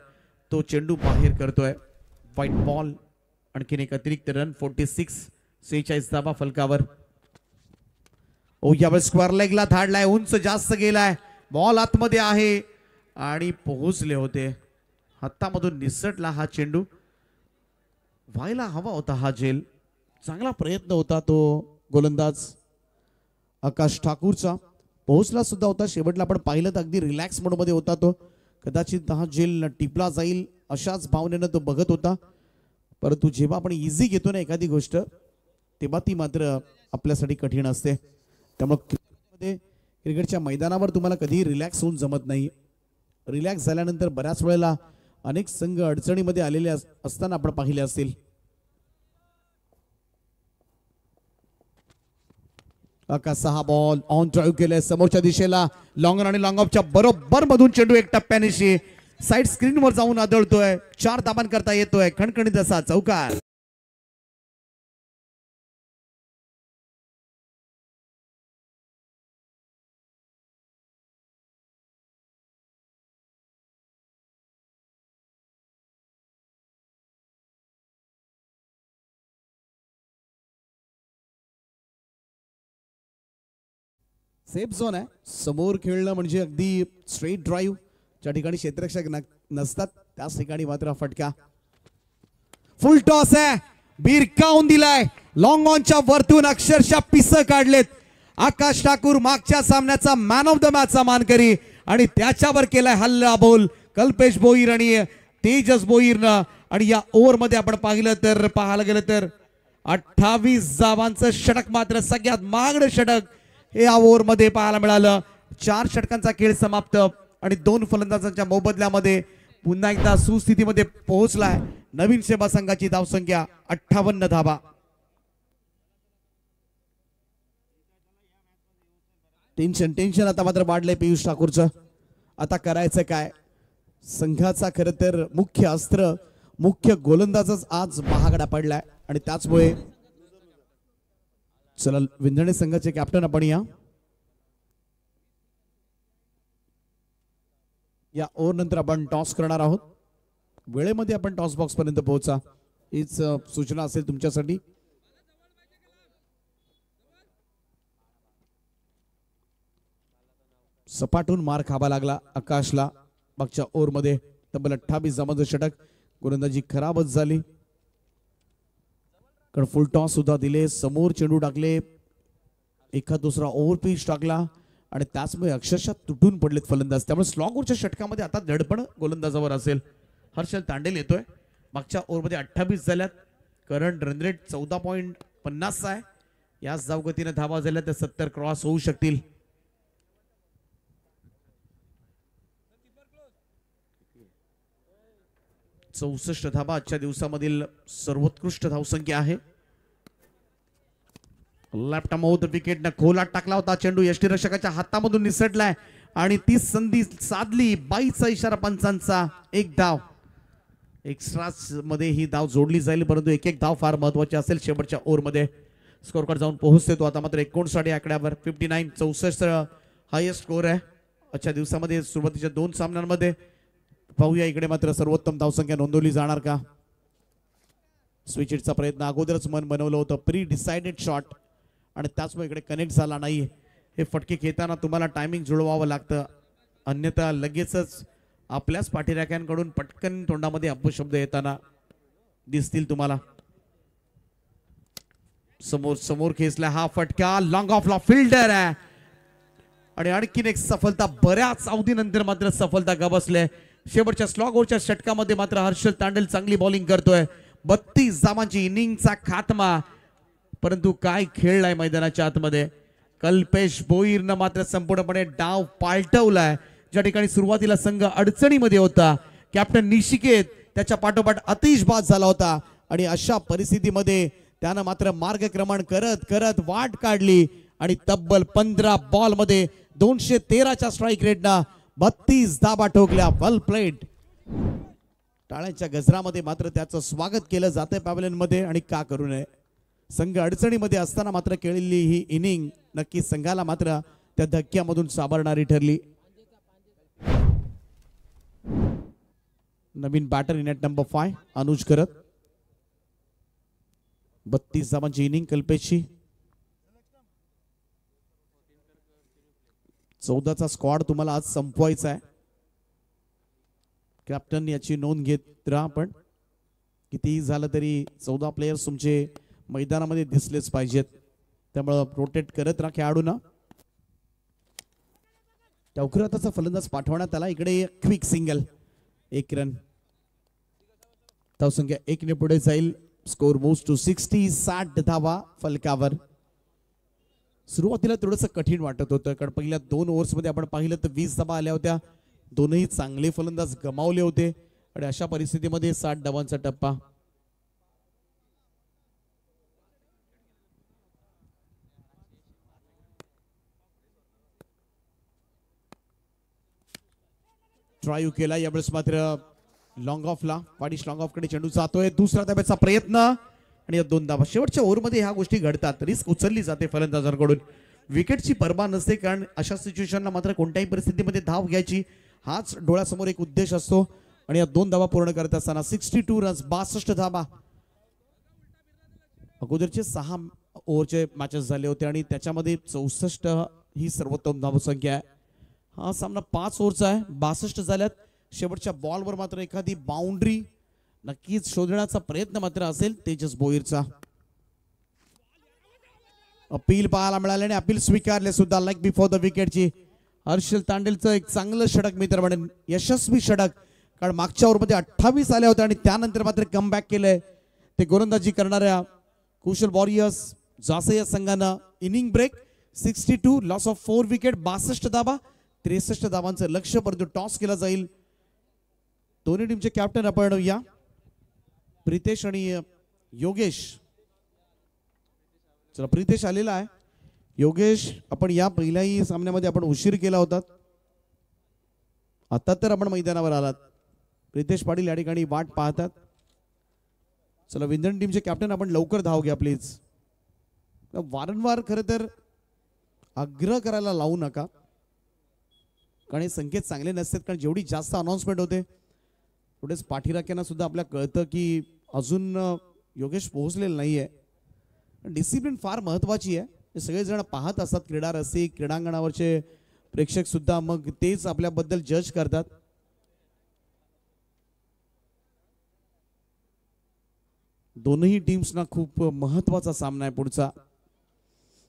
तो चेंडू बाहेर करतोय. White ball. आणखीन एक अतिरिक्त रन. 46. 46 धावा फलकावर. यावेळेस स्क्वेअर लेगला धाडलाय. उंच जास्त गेलाय. बॉल आतमध्ये आहे आणि पोहोचले होते. हातामधून निसटला हा चेंडू. व्हायला हवा होता हा झेल. चांगला प्रयत्न होता तो गोलंदाज आकाश ठाकूरचा. पोहोचला सुद्धा होता. शेवटला आपण पाहिलं तर अगदी रिलॅक्स मोड मध्ये होता तो. कदाचित हा झेल टिपला जाईल अशाच भावनेनं तो बघत होता. परंतु जेव्हा आपण इझी घेतो ना एखादी गोष्ट तेव्हा ती मात्र आपल्यासाठी कठीण असते. त्यामुळे क्रिकेटच्या मैदानावर तुम्हाला कधीही रिलॅक्स होऊन जमत नाही. रिलॅक्स झाल्यानंतर बऱ्याच वेळेला अनेक संघ अडचणीमध्ये आलेले असताना आपण पाहिले असतील. आकाशचा हा बॉल ऑन ड्राईव्ह केलाय समोरच्या दिशेला. लॉंग ऑन आणि लॉंग ऑफच्या बरोबर मधून चेंडू एक टप्प्यानिशी साइड स्क्रीनवर जाऊन आदळतोय. 4 धाबांकरता येतोय खणखणीत असा चौकार. सेफ झोन आहे. समोर खेळणं म्हणजे अगदी स्ट्रेट ड्राईव्ह. ज्या ठिकाणी क्षेत्ररक्षक नसतात त्याच ठिकाणी मात्र फटका. फुल टॉस आहे. बिरकावून दिलाय. लॉंग ऑनच्या वरतून अक्षरशः पिस काढलेत. आकाश ठाकूर मागच्या सामन्याचा मॅन ऑफ द मॅचचा मानकरी आणि त्याच्यावर केलाय हल्ला बोल कल्पेश भोईर आणि तेजस भोईरनं. आणि या ओव्हर मध्ये आपण पाहायला गेलं तर 28 धावांचं षटक मात्र सगळ्यात महागडं षटक हे या ओव्हर मध्ये पाहायला मिळालं. 4 षटकांचा खेळ समाप्त आणि 2 फलंदाजांच्या मोबदल्यामध्ये पुन्हा एकदा सुस्थितीमध्ये पोहोचलाय नवीन सेवा संघाची धावसंख्या 58 धावा. टेन्शन आता मात्र वाढलंय पियुष ठाकूरचं. आता करायचं काय. संघाचा खरं तर मुख्य अस्त्र मुख्य गोलंदाजच आज महागडा पडलाय आणि त्याचमुळे चला विंधणे संघाचे कॅप्टन आपण या ओव्हर नंतर आपण टॉस करणार आहोत. वेळेमध्ये आपण टॉस बॉक्स पर्यंत पोहोचा हीच सूचना असेल तुमच्यासाठी. सपाटून मार खावा लागला आकाशला मागच्या ओव्हर मध्ये. तब्बल 28 धावांचं षटक. गोलंदाजी खराबच झाली कारण फुल टॉस सुद्धा दिले. समोर चेंडू टाकले. एखाद दुसरा ओव्हर पिच टाकला आणि त्याचमुळे अक्षरशः तुटून पडलेत फलंदाज. त्यामुळे स्लॉगवरच्या षटकामध्ये आता धडपण गोलंदाजावर असेल. हर्षल तांडेल येतोय. मागच्या ओव्हरमध्ये 28 झाल्यात. करंट रन रेट 14.50 आहे. याच धावगतीने धावा झाल्या तर 70 क्रॉस होऊ शकतील. चौसष्ट धावा आजच्या दिवसामधील सर्वोत्कृष्ट धावसंख्या आहे. लेफ्ट माउथ विकेटने खोलात टाकला होता. चेंडू यष्टीरक्षकाच्या हातामधून निसटलाय आणि ती संधी साधली. 22चा इशारा पंचांचा. एक धाव. एक्स्ट्रास मध्ये ही धाव जोडली जाईल परंतु एक धाव फार महत्वाची असेल शेवटच्या ओव्हर मध्ये. स्कोर कार्ड जाऊन पोहोचते तो आता मात्र 59 आकड्यावर. 59 64 हायेस्ट स्कोर आहे आजच्या दिवसामध्ये. सुरुवातीच्या 2 सामन्यांमध्ये पाहूया इकडे मात्र सर्वोत्तम धावसंख्या नोंदवली जाणार का. स्विच हिटचा प्रयत्न अगोदरच मन बनवलं होतं. प्री डिसाइडेड शॉट आणि त्याचमुळे इकडे कनेक्ट झाला नाही. हे फटके खेळताना तुम्हाला टायमिंग जुळवावं लागतं अन्यथा लगेचच आपल्याच पाठीराख्यांकडून पटकन तोंडामध्ये अपशब्द येताना दिसतील तुम्हाला. समोर खेचला हा फटका. लॉंग ऑफ ला फिल्डर आहे आणि आणखीन एक सफलता. बऱ्याच अवधीनंतर मात्र सफलता गवसले. शेवटच्या स्लॉगवरच्या षटकामध्ये मात्र हर्षल तांडेल चांगली बॉलिंग करतोय. 32 धावांची इनिंगचा खात्मा परंतु काय खेळलाय मैदानाच्या आतमध्ये. कल्पेश भोईरनं मात्र संपूर्णपणे डाव पालटवलाय. ज्या ठिकाणी सुरुवातीला संघ अडचणीमध्ये होता कॅप्टन निशिकेत त्याच्या पाठोपाठ अतिश बाद झाला होता आणि अशा परिस्थितीमध्ये त्यानं मात्र मार्गक्रमण करत करत वाट काढली आणि तब्बल 15 बॉल मध्ये 213च्या स्ट्राईक रेटना 32 धाबा ठोकल्या. वेल प्लेड. टाळ्यांच्या गजरामध्ये मात्र त्याचं स्वागत केलं जातंय पॅव्हलियन मध्ये आणि का करू नये. संघ अडचणीमध्ये असताना मात्र खेळलेली ही इनिंग नक्की संघाला मात्र त्या धक्क्यामधून सावरणारी ठरली. नवीन batter in at number 5 Anuj करत. 32 धावांची इनिंग कल्पेशची. 14चा स्क्वॉड तुम्हाला आज संपवायचा आहे. कॅप्टन याची नोंद घेत राहा. पण कितीही झालं तरी 14 प्लेयर्स तुमचे मैदानामध्ये दिसलेच पाहिजेत. त्यामुळं रोटेट करत राहा खेळाडूंना. टवकराचा फलंदाज पाठवण्यात आला. इकडे क्विक सिंगल. 1 रन. धावसंख्या 1 ने पुढे जाईल. Score moves to 60. 60 धावा फलकावर. सुरुवातीला थोडंसं कठीण वाटत होतं कारण पहिल्या 2 ओव्हर्स मध्ये आपण पाहिलं तर 20 धावा आल्या होत्या. दोनही चांगले फलंदाज गमावले होते आणि अशा परिस्थितीमध्ये 60 धावांचा टप्पा. ड्राईव्ह केला यावेळेस मात्र लॉंग ऑफला वाडिश लॉंग ऑफ कडे चेंडू जातोय. दुसरा धाब्याचा प्रयत्न आणि या 2 धाबा. शेवटच्या ओव्हरमध्ये ह्या गोष्टी घडतात. रिस्क उचलली जाते फलंदाजांकडून. विकेटची पर्वा नसते कारण अशा सिच्युएशनला मात्र कोणत्याही परिस्थितीमध्ये धाव घ्यायची हाच डोळ्यासमोर एक उद्देश असतो. आणि या 2 धावा पूर्ण करत असताना 62 रन्स 62 धाबा. अगोदरचे 6 ओव्हरचे मॅचेस झाले होते आणि त्याच्यामध्ये 64 ही सर्वोत्तम धावसंख्या आहे. हा सामना 5 ओव्हरचा आहे. 62 झाल्यात. शेवटच्या बॉलवर मात्र एखादी बाउंड्री नक्कीच शोधण्याचा प्रयत्न मात्र असेल तेजस भोईरचा. अपील पाहायला मिळाले आणि अपील स्वीकारले सुद्धा. लाईक बिफोर द विकेटची हर्षल तांडेलचं एक चांगलं षटक मित्र म्हणेन. यशस्वी षटक. कारण मागच्या ओव्हरमध्ये 28 आले होते आणि त्यानंतर मात्र कमबॅक केलंय ते गोलंदाजी करणाऱ्या कुशल वॉरियर्स जासे या संघानं. Inning break 62 loss of 4 wicket 62 धाबा. 63 धावांचं लक्ष्य परंतु टॉस केला जाईल. दोन्ही टीमचे कॅप्टन आपण या प्रितेश आणि योगेश. चला प्रितेश आलेला आहे. योगेश आपण या पहिल्याही सामन्यामध्ये आपण उशीर केला होता. आता तर आपण मैदानावर आलात. प्रितेश पाटील या ठिकाणी वाट पाहतात. चला विंधन टीमचे कॅप्टन आपण लवकर धाव घ्या प्लीज. वारंवार खरं तर आग्रह करायला लावू नका कारण हे संकेत चांगले नसतात. कारण जेवढी जास्त अनाउन्समेंट होते थोडेच पाठीराख्यांना सुद्धा आपल्याला कळतं की अजून योगेश पोहोचलेला नाहीये. डिसिप्लिन फार महत्वाची आहे. हे सगळेजण पाहत असतात. क्रीडा रसिक क्रीडांगणावरचे प्रेक्षक सुद्धा मग तेच आपल्याबद्दल जज करतात. दोनही टीम्सना खूप महत्वाचा सामना आहे पुढचा.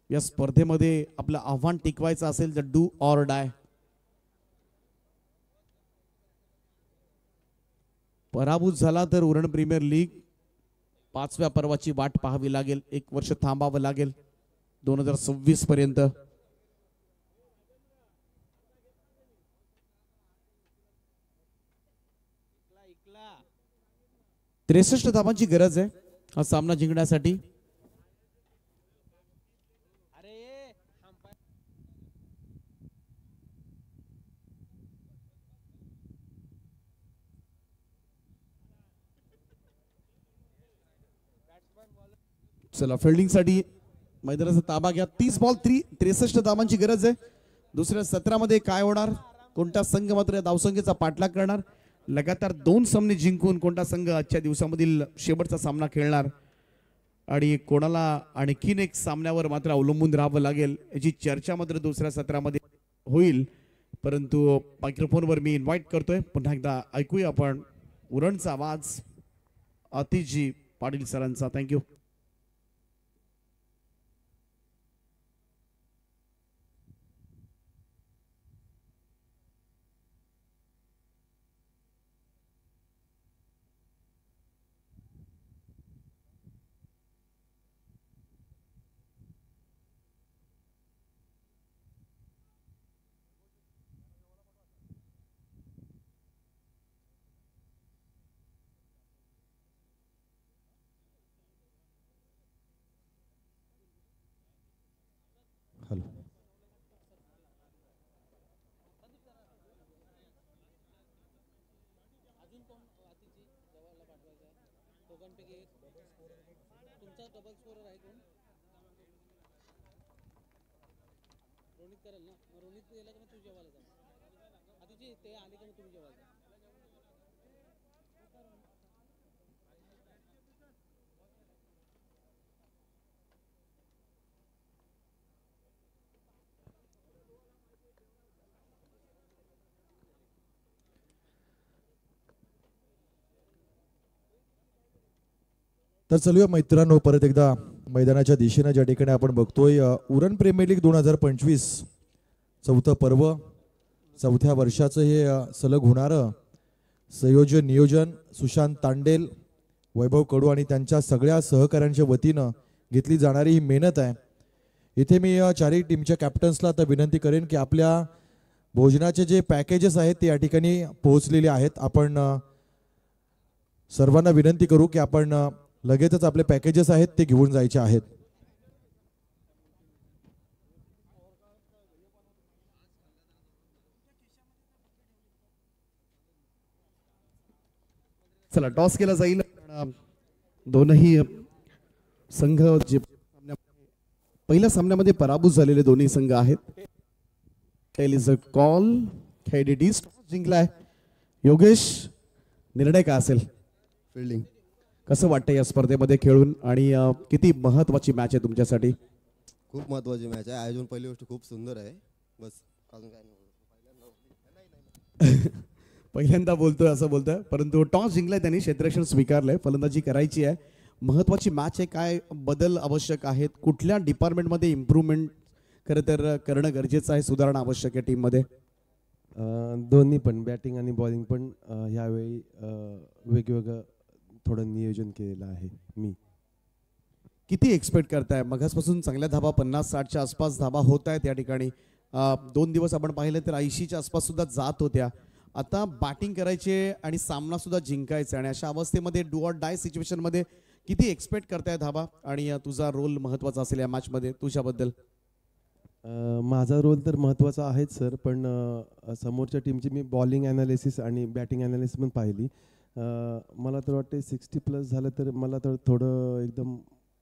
या स्पर्धेमध्ये आपलं आव्हान टिकवायचं असेल तर डू ऑर डाय. पराभूत झाला तर उरण प्रीमियर लीग 5व्या पर्वाची वाट पाहावी लागेल. 1 वर्ष थांबावं लागेल 2026 पर्यंत. त्रेसष्ट धावांची गरज आहे हा सामना जिंकण्यासाठी. चला फिल्डिंगसाठी मैदानाचा ताबा घ्या. 30 बॉल 63 धावांची गरज आहे. दुसऱ्या सत्रामध्ये काय होणार. कोणता संघ मात्र धावसंख्येचा पाठलाग करणार. लगातार 2 सामने जिंकून कोणता संघ आजच्या दिवसामधील शेवटचा सामना खेळणार आणि कोणाला आणखीन एक सामन्यावर मात्र अवलंबून राहावं लागेल याची चर्चा मात्र दुसऱ्या सत्रामध्ये होईल. परंतु मायक्रोफोनवर मी इन्व्हाइट करतोय पुन्हा एकदा ऐकूया आपण उरणचा आवाज आतिशजी पाटील सरांचा. थँक्यू. हॅलो. तर चलूया मित्रांनो परत एकदा मैदानाच्या दिशेने. ज्या ठिकाणी आपण बघतोय उरण प्रीमियर लीग 2025 चौथं पर्व 4थ्या वर्षाचं हे सलग होणारं संयोजन नियोजन सुशांत तांडेल वैभव कडू आणि त्यांच्या सगळ्या सहकाऱ्यांच्या वतीनं घेतली जाणारी ही मेहनत आहे. इथे मी चारही टीमच्या कॅप्टन्सला आता विनंती करेन की आपल्या भोजनाचे जे पॅकेजेस आहेत ते या ठिकाणी पोहोचलेले आहेत. आपण सर्वांना विनंती करू की आपण लगेचच आपले पॅकेजेस आहेत ते घेऊन जायचे आहेत. चला टॉस केला जाईल. दोनही संघ जे पहिल्या सामन्यामध्ये पराभूत झालेले दोन्ही संघ आहेत. इज अ कॉल खेडेडीज जिंकलाय. योगेश, निर्णय काय असेल? फिल्डिंग. कसं वाटतं या स्पर्धेमध्ये खेळून आणि किती महत्वाची मॅच आहे तुमच्यासाठी? खूप महत्वाची मॅच आहे. आयोजन पहिली गोष्ट खूप सुंदर आहे. बस अजून काय नाही. पहिल्यांदा बोलतोय असं बोलतोय, परंतु टॉस जिंकलाय त्यांनी, क्षेत्ररक्षण स्वीकारलंय, फलंदाजी करायची आहे. महत्वाची मॅच आहे. काय बदल आवश्यक आहेत? कुठल्या डिपार्टमेंटमध्ये इम्प्रूव्हमेंट खरं तर करणं गरजेचं आहे, सुधारणा आवश्यक आहे टीममध्ये? दोन्ही पण बॅटिंग आणि बॉलिंग पण ह्यावेळी वेगवेगळं थोडं नियोजन केलेलं आहे मी. किती एक्सपेक्ट करताय? मघासपासून चांगल्या धाबा 50-60च्या आसपास धाबा होत आहेत या ठिकाणी. 2 दिवस आपण पाहिले तर 80च्या आसपास सुद्धा जात होत्या. आता बॅटिंग करायचे आणि सामना सुद्धा जिंकायचा आणि अशा अवस्थेमध्ये डू ऑर डाय सिच्युएशन मध्ये किती एक्सपेक्ट करताय धाबा आणि तुझा रोल महत्वाचा असेल या मॅच मध्ये? तुझ्याबद्दल? माझा रोल तर महत्त्वाचा आहेच सर, पण समोरच्या टीमची मी बॉलिंग ॲनालिसिस आणि बॅटिंग ॲनालिसिस पण पाहिली. मला तर वाटते 60+ झालं तर मला तर थोडं एकदम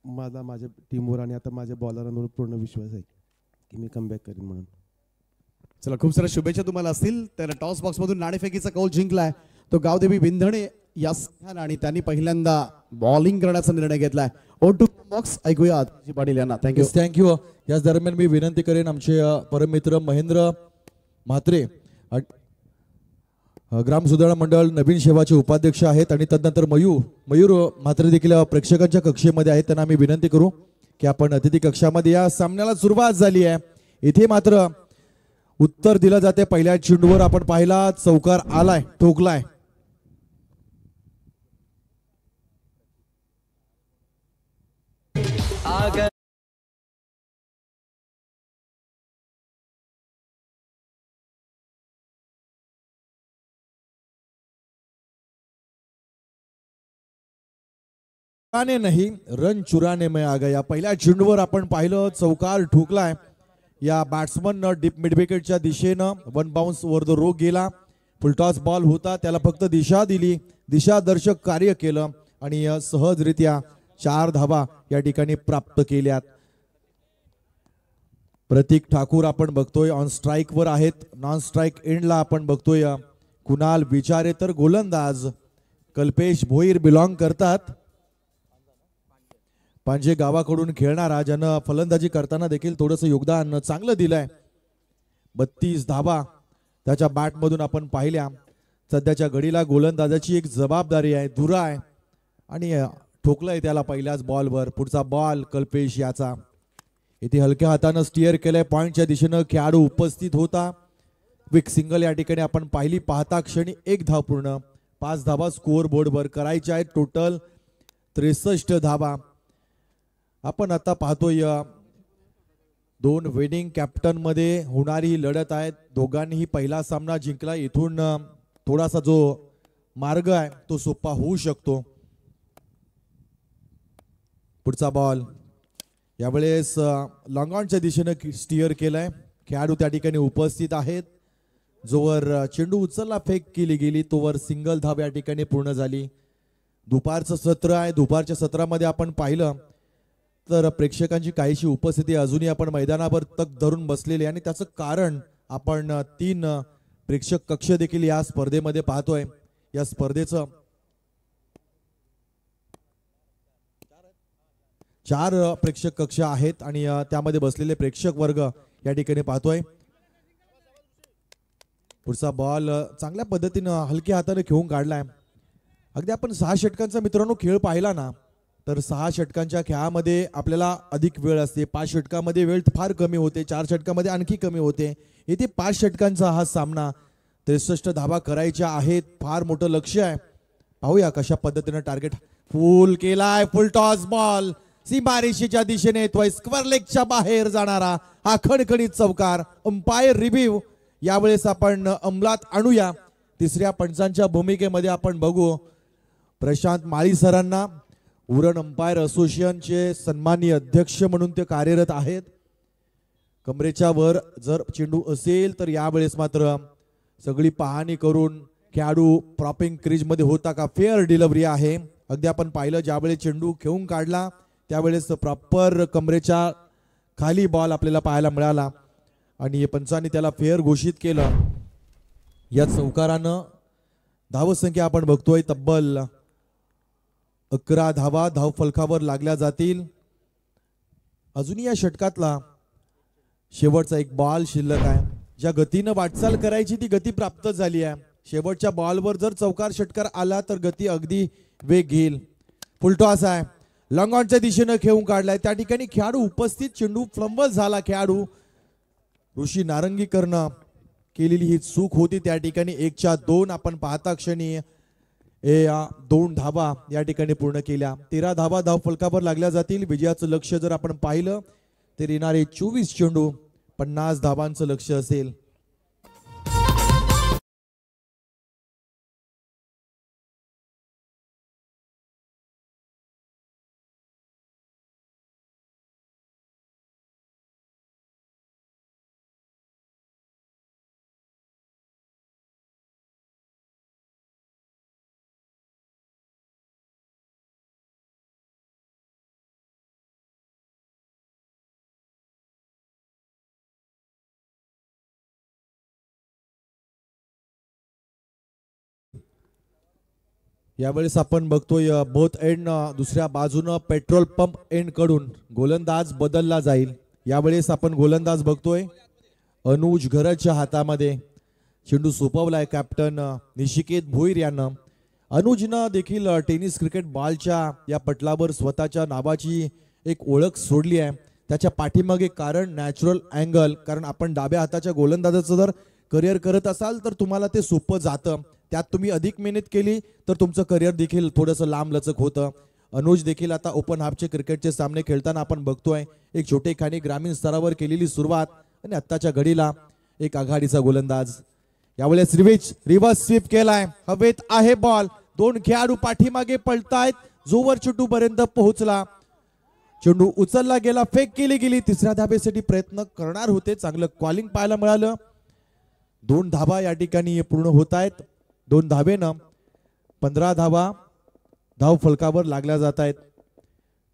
माझ्या टीमवर आणि आता माझ्या बॉलरांवर पूर्ण विश्वास आहे की मी कमबॅक करीन म्हणून. चला, खूप साऱ्या शुभेच्छा तुम्हाला असतील. तर टॉस बॉक्स मधून नाणेफेकीचा कौल जिंकलाय तो गावदेवी विंधणे या संघाने आणि त्यांनी पहिल्यांदा बॉलिंग करण्याचा निर्णय घेतलाय. ओ टू बॉक्स ऐकूया आदित्य पाटील यांना. थँक्यू. थँक्यू. याच दरम्यान मी विनंती करेन आमचे परममित्र महेंद्र म्हात्रे ग्राम सुधारणा मंडळ नवीन सेवाचे उपाध्यक्ष आहेत आणि तदनंतर मयूर म्हात्रे देखील प्रेक्षकांच्या कक्षेमध्ये आहेत. त्यांना आम्ही विनंती करू की आपण अतिथी कक्षामध्ये या सामन्याला सुरुवात झाली आहे. इथे मात्र उत्तर दिलं जाते. पहिल्या चेंडूवर आपण पाहिला चौकार आलाय, ठोकलाय. नहीं रन चुराने में आ गया. पहिल्या चेंडूवर आपण पाहिलं चौकार ठोकलाय. या बॅट्समन डीप मिड विकेटच्या दिशेनं 1 बाउन्स वर द रो गेला. फुलटॉस बॉल होता, त्याला फक्त दिशा दिली, दिशादर्शक कार्य केलं आणि सहजरित्या 4 धावा या ठिकाणी प्राप्त केल्यात. प्रतीक ठाकूर आपण बघतोय ऑन स्ट्राईक वर आहेत. नॉन स्ट्राईक एंडला आपण बघतोय कुणाल विचारे तर गोलंदाज कल्पेश भोईर बिलॉंग करतात. पांजे गावाकडून खेळणारा, ज्यानं फलंदाजी करताना देखील थोडंसं योगदान चांगलं दिलंय. 32 धावा त्याच्या बॅटमधून आपण पाहिल्या. सध्याच्या घडीला गोलंदाजाची एक जबाबदारी आहे, धुरा आहे आणि ठोकलंय त्याला पहिल्याच बॉलवर. पुढचा बॉल कल्पेश याचा. इथे हलक्या हातानं स्टिअर केलंय पॉइंटच्या दिशेनं. खेळाडू उपस्थित होता. क्विक सिंगल या ठिकाणी आपण पाहिली. पाहता क्षणी 1 धाव पूर्ण. 5 धावा स्कोअर बोर्डवर करायच्या आहेत. टोटल 63 धावा. आपण आता पाहतोय 2 विनिंग कॅप्टन मध्ये होणारी लढत आहे. दोघांनीही पहिला सामना जिंकला. इथून थोडासा जो मार्ग आहे तो सोपा होऊ शकतो. पुढचा बॉल यावेळेस लॉंग ऑनच्या दिशेनं स्टिअर केलाय. खेळाडू त्या ठिकाणी उपस्थित आहेत. जोवर चेंडू उचलला फेक केली गेली तोवर सिंगल धाव या ठिकाणी पूर्ण झाली. दुपारचं सत्र आहे. दुपारच्या सत्रामध्ये आपण पाहिलं तर प्रेक्षकांची काहीशी उपस्थिती अजूनही आपण मैदानावर तक धरून बसलेली आणि त्याचं कारण आपण 3 प्रेक्षक कक्ष देखील या स्पर्धेमध्ये पाहतोय. या स्पर्धेचं 4 प्रेक्षक कक्ष आहेत आणि त्यामध्ये बसलेले प्रेक्षक वर्ग या ठिकाणी पाहतोय. पुढचा बॉल चांगल्या पद्धतीनं हलक्या हाताने खेळून काढलाय. अगदी आपण 6 षटकांचा मित्रांनो खेळ पाहिला ना तर 6 षटकांच्या खेळामध्ये आपल्याला अधिक वेळ असते. 5 षटकामध्ये वेळ फार कमी होते. 4 षटकामध्ये आणखी कमी होते. इथे 5 षटकांचा हा सामना. 63 धावा करायच्या आहेत. फार मोठं लक्ष आहे. पाहूया कशा पद्धतीनं टार्गेट फुल केलाय. फुल टॉस बॉल सीमारेषेच्या दिशेने येतोय. स्क्वेअर लेगच्या बाहेर जाणारा हा खणखणीत चौकार. अंपायर रिव्ह्यू यावेळेस आपण अंमलात आणूया. तिसऱ्या पंचांच्या भूमिकेमध्ये आपण बघू प्रशांत माळी सरांना. उरण अंपायर असोसिएशनचे सन्माननीय अध्यक्ष म्हणून ते कार्यरत आहेत. कमरेच्या वर जर चेंडू असेल तर यावेळेस मात्र सगळी पाहणी करून खेळाडू प्रॉपिंग क्रीज मध्ये होता का, फेअर डिलिव्हरी आहे. अगदी आपण पाहिलं ज्यावेळेस चेंडू खेळून काढला त्यावेळेस प्रॉपर कमरेच्या खाली बॉल आपल्याला पाहायला मिळाला आणि पंचांनी त्याला फेअर घोषित केलं. या चौकारानं धावसंख्या आपण बघतोय तब्बल 11 धावा धाव फलकावर लागल्या जातील. अजूनही या षटकातला शेवटचा एक बॉल शिल्लक आहे. ज्या गतीनं वाटचाल करायची ती गती प्राप्त झाली आहे. शेवटच्या बॉलवर जर चौकार षटकार आला तर गती अगदी वेग घेईल. फुलटॉस आहे, लॉंग ऑनच्या दिशेनं खेळून काढलाय. त्या ठिकाणी खेळाडू उपस्थित, चेंडू फ्लंबल झाला. खेळाडू ऋषी नारंगीकरनं केलेली ही चूक होती. त्या ठिकाणी 1-2 आपण पाहता क्षणी 2 धावा या ठिकाणी पूर्ण केल्या. 13 धावा धाव फलकावर लागल्या जातील. विजयाचं लक्ष जर आपण पाहिलं तर येणारे 24 चेंडू 50 धावांचं लक्ष असेल. यावेळेस आपण बघतोय बोथ एंड दुसऱ्या बाजूनं पेट्रोल पंप एंड कडून गोलंदाज बदलला जाईल. यावेळेस आपण गोलंदाज बघतोय अनुज घरच्या हातामध्ये. चेंडू सोपवलाय कॅप्टन निशिकेत भोईर यानं. अनुजनं देखील टेनिस क्रिकेट बॉलच्या या पटलावर स्वतःच्या नावाची एक ओळख सोडली आहे. त्याच्या पाठीमागे कारण नॅचरल अँगल, कारण आपण डाव्या हाताच्या गोलंदाजाचं जर करिअर करत असाल तर तुम्हाला ते सोपं जातं. त्यात तुम्ही अधिक मेहनत केली तर तुमचं करिअर देखील थोडंसं लांब लचक होतं. अनुज देखील आता ओपन हाफचे क्रिकेटचे सामने खेळताना आपण बघतोय एक छोटेखानी ग्रामीण स्तरावर केलेली सुरुवात आणि आत्ताच्या घडीला एक आघाडीचा गोलंदाज. यावेळेस रिव्हर्स स्वीप केलाय, हवेत आहे बॉल. 2 खेळाडू पाठीमागे पळतायत. जोवर चेंडू पर्यंत पोहोचला, चेंडू उचलला गेला, फेक केली गेली. तिसऱ्या धाबेसाठी प्रयत्न करणार होते. चांगलं कॉलिंग पाहायला मिळालं. 2 धावा या ठिकाणी पूर्ण होत आहेत. 2 धावेनं 15 धावा धाव फलकावर लागल्या जात आहेत.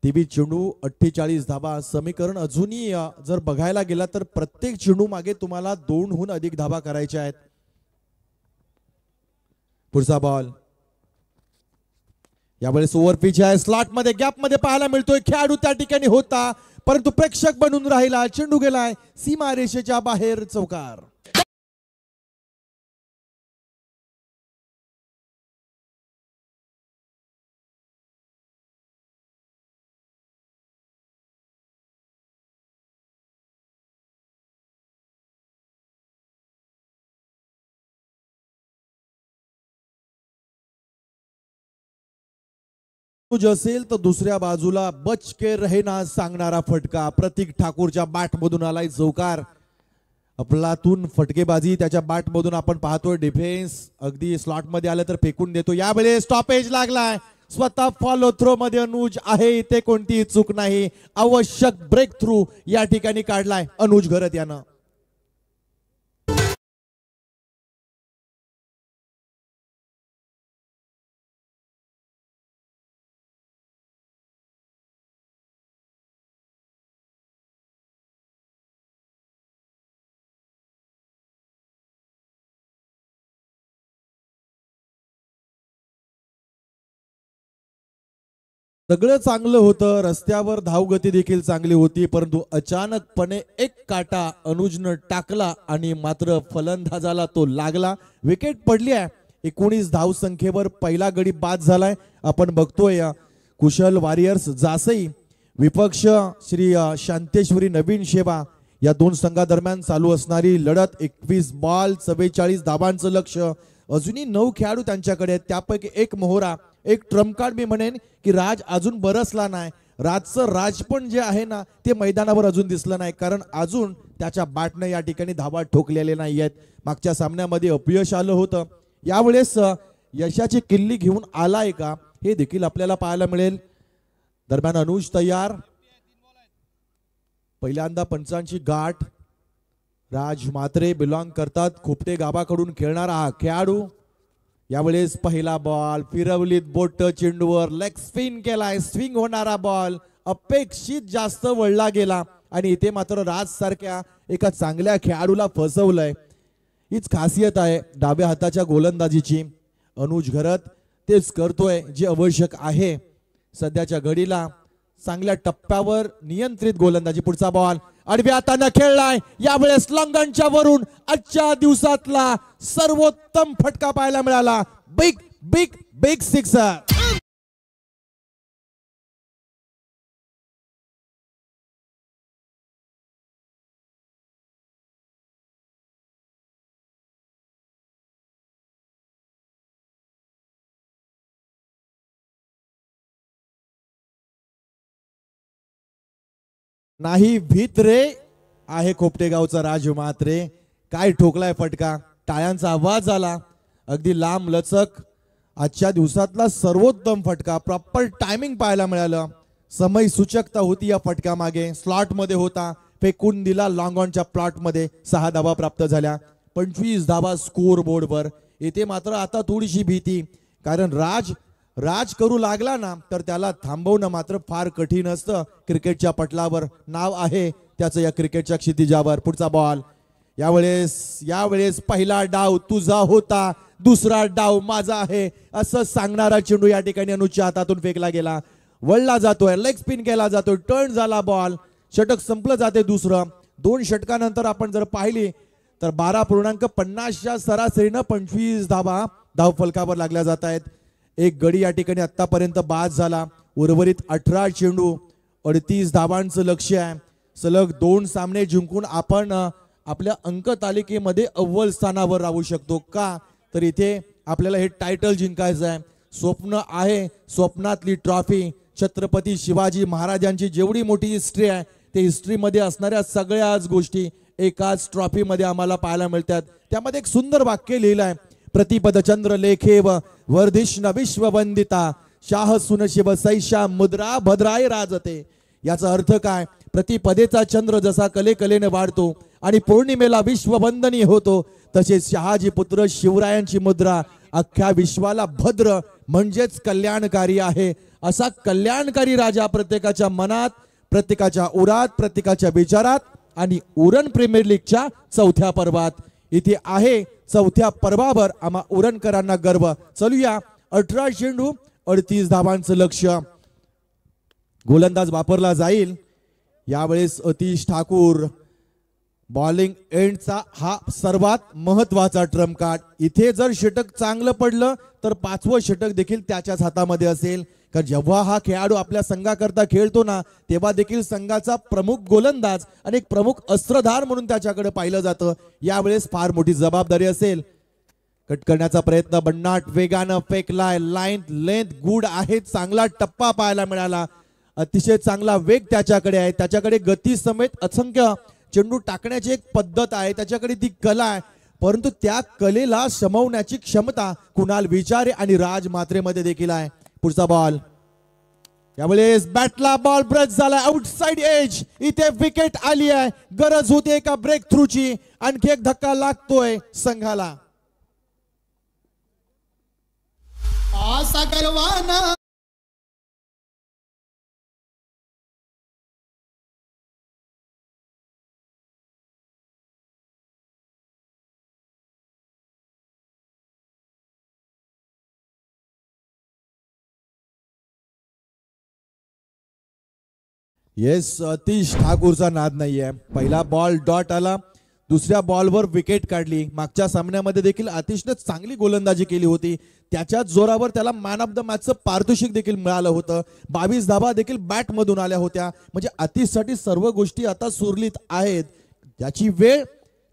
23 चेंडू 48 धावा. समीकरण अजूनही जर बघायला गेला तर प्रत्येक चेंडू मागे तुम्हाला 2हून अधिक धावा करायच्या आहेत. पुढचा बॉल यावेळेस ओव्हर पिच आहे. स्लॉट मध्ये गॅप मध्ये पाहायला मिळतोय. खेळाडू त्या ठिकाणी होता परंतु प्रेक्षक बनून राहिला. चेंडू गेलाय सीमा रेषेच्या बाहेर. चौकार. असेल तर दुसऱ्या बाजूला बच के रहेना सांगणारा फटका. प्रतीक ठाकूरच्या बॅट मधून आलाय चौकार. अफलातून फटकेबाजी त्याच्या बॅट मधून आपण पाहतोय. डिफेन्स अगदी स्लॉट मध्ये आलं तर फेकून देतो. यावेळेस स्टॉपेज लागलाय. स्वतः फॉलो थ्रो मध्ये अनुज आहे. इथे कोणतीही चूक नाही. आवश्यक ब्रेक थ्रू या ठिकाणी काढलाय अनुज घरत यानं. सगळं चांगलं होतं. रस्त्यावर धावगती देखील चांगली होती परंतु अचानकपणे एक काटा अनुजनं टाकला आणि मात्र फलंदाजाला तो लागला. विकेट पडली आहे. 19 धाव संख्येवर पहिला गडी बाद झालाय. आपण बघतोय कुशल वॉरियर्स जासई विपक्ष श्री शांतेश्वरी नवीन सेवा या 2 संघादरम्यान चालू असणारी लढत. 21 बॉल 44 धावांचं लक्ष. अजूनही 9 खेळाडू त्यांच्याकडे आहेत. त्यापैकी एक मोहरा, एक ट्रम्प कार्ड मी म्हणेन की राज अजून बरसला नाही. राजचं राजपण जे आहे ना ते मैदानावर अजून दिसलं नाही कारण अजून त्याच्या बॅटनं या ठिकाणी धावा ठोकलेले नाही आहेत. मागच्या सामन्यामध्ये अपयश आलं होतं. यावेळेस यशाची किल्ली घेऊन आलाय का हे देखील आपल्याला पाहायला मिळेल. दरम्यान अनुज तयार. पहिल्यांदा पंचांची गाठ. राज मात्रे बिलॉंग करतात खोपटे गावाकडून खेळणारा हा खेळाडू. यावेळेस पहिला बॉल फिरवलीत बोट चेंडूवर लेग स्पिन केलाय. स्विंग होणारा बॉल अपेक्षित जास्त वळला गेला आणि इथे मात्र राज सारख्या एका चांगल्या खेळाडूला फसवलंय. हीच खासियत आहे डाव्या हाताच्या गोलंदाजीची. अनुज घरत तेच करतोय जे आवश्यक आहे सध्याच्या घडीला. चांगल्या टप्प्यावर नियंत्रित गोलंदाजी. पुढचा बॉल आडव्या हाताने खेळलाय. यावेळेस लंगणच्या वरून आजच्या दिवसातला सर्वोत्तम फटका पाहायला मिळाला. Big big big sixer. नाही भीत रे आहे खोपटेगावचा राजू मात्रे. काय ठोकलाय फटका. टाळ्यांचा आवाज आला. अगदी लांब लचक आजच्या दिवसातला सर्वोत्तम फटका. प्रॉपर टायमिंग पाहायला मिळालं. समय सूचकता होती या फटका मागे. स्लॉट मध्ये होता. फेकून दिला लॉंग ऑनच्या प्लॉट मध्ये. 6 धावा प्राप्त झाल्या. 25 धावा स्कोर बोर्डवर. येथे मात्र आता थोडीशी भीती. कारण राज करू लागला ना तर त्याला थांबवणं मात्र फार कठीण असतं. क्रिकेटच्या पटलावर नाव आहे त्याचं या क्रिकेटच्या क्षितिजावर. पुढचा बॉल यावेळेस पहिला डाव तुझा होता, दुसरा डाव माझा आहे असं सांगणारा चेंडू या ठिकाणी अनुजच्या हातातून फेकला गेला. वळला जातोय. लेग स्पिन केला जातोय. टर्न झाला बॉल. षटक संपलं जाते दुसरं. 2 षटकानंतर आपण जर पाहिली तर 12.50च्या सरासरीनं 25 धावा धाव फलकावर लागल्या जात आहेत. एक गडी या ठिकाणी आतापर्यंत बाद झाला. उर्वरित 18 चेंडू 38 धावांचं लक्ष्य आहे. सलग 2 सामने जिंकून आपण आपल्या अंक तालिकेमध्ये अव्वल स्थानावर राहू शकतो का तर इथे आपल्याला हे टायटल जिंकायचं आहे. स्वप्न आहे. स्वप्नातली ट्रॉफी छत्रपती शिवाजी महाराजांची जेवढी मोठी हिस्ट्री आहे ते हिस्ट्रीमध्ये असणाऱ्या सगळ्याच गोष्टी एकाच ट्रॉफीमध्ये आम्हाला पाहायला मिळतात. त्यामध्ये एक सुंदर वाक्य लिहिलं आहे. प्रतिपदचंद्र लेखेव वर्धिष्ण विश्ववंदिता शाह सुन शिव सैषा मुद्रा भद्राय राजते. याचा अर्थ काय. प्रतिपदेचा चंद्र जसा कलेने वाढतो आणि पौर्णिमेला विश्ववंदनीय होतो तसेच शहाजी पुत्र शिवरायांची मुद्रा अख्ख्या विश्वाला भद्र म्हणजेच कल्याणकारी आहे. असा कल्याणकारी राजा प्रत्येकाच्या मनात, प्रत्येकाच्या उरात, प्रत्येकाच्या विचारात आणि उरण प्रीमियर लीगच्या 4थ्या पर्वात इथे आहे. 4थ्या पर्वावर आम्हा उरणकरांना गर्व. चलूया 18 चेंडू 38 धावांचं लक्ष्य. गोलंदाज वापरला जाईल. यावेळेस अतिश ठाकूर. बॉलिंग एंडचा हा सर्वात महत्वाचा ट्रम्प कार्ड. इथे जर षटक चांगलं पडलं तर 5वं षटक देखील त्याच्याच हातामध्ये असेल. कारण जेव्हा हा खेळाडू आपल्या संघाकरता खेळतो ना तेव्हा देखील संघाचा प्रमुख गोलंदाज आणि एक प्रमुख अस्त्रधार म्हणून त्याच्याकडे पाहिलं जातं. यावेळेस फार मोठी जबाबदारी असेल. कट करण्याचा प्रयत्न बन्नाट वेगानं फेकलाय. लेंथ गुड आहे. चांगला टप्पा पाहायला मिळाला. अतिशय चांगला वेग त्याच्याकडे आहे. त्याच्याकडे गती समेत असंख्य चेंडू टाकण्याची एक पद्धत आहे. त्याच्याकडे ती कला आहे. परंतु त्या कलेला शमवण्याची क्षमता कुणाल विचारे आणि राज मात्रेमध्ये देखील आहे. पुढचा बॉल यावेळेस बॅटला बॉल ब्रश झाला. Outside edge. इथे विकेट आली आहे. गरज होती एका ब्रेक थ्रूची. आणखी एक धक्का लागतोय संघाला. येस अतिश ठाकूरचा नाद नाहीये. पहिला बॉल डॉट आला. दुसऱ्या बॉलवर विकेट काढली. मागच्या सामन्यामध्ये देखील अतिशय चांगली गोलंदाजी केली होती. त्याच्याच जोरावर त्याला मॅन ऑफ द मॅचचं पारितोषिक देखील मिळालं होतं. 22 धावा देखील बॅट मधून आल्या होत्या. म्हणजे अतिशसाठी सर्व गोष्टी आता सुरळीत आहेत. त्याची वेळ,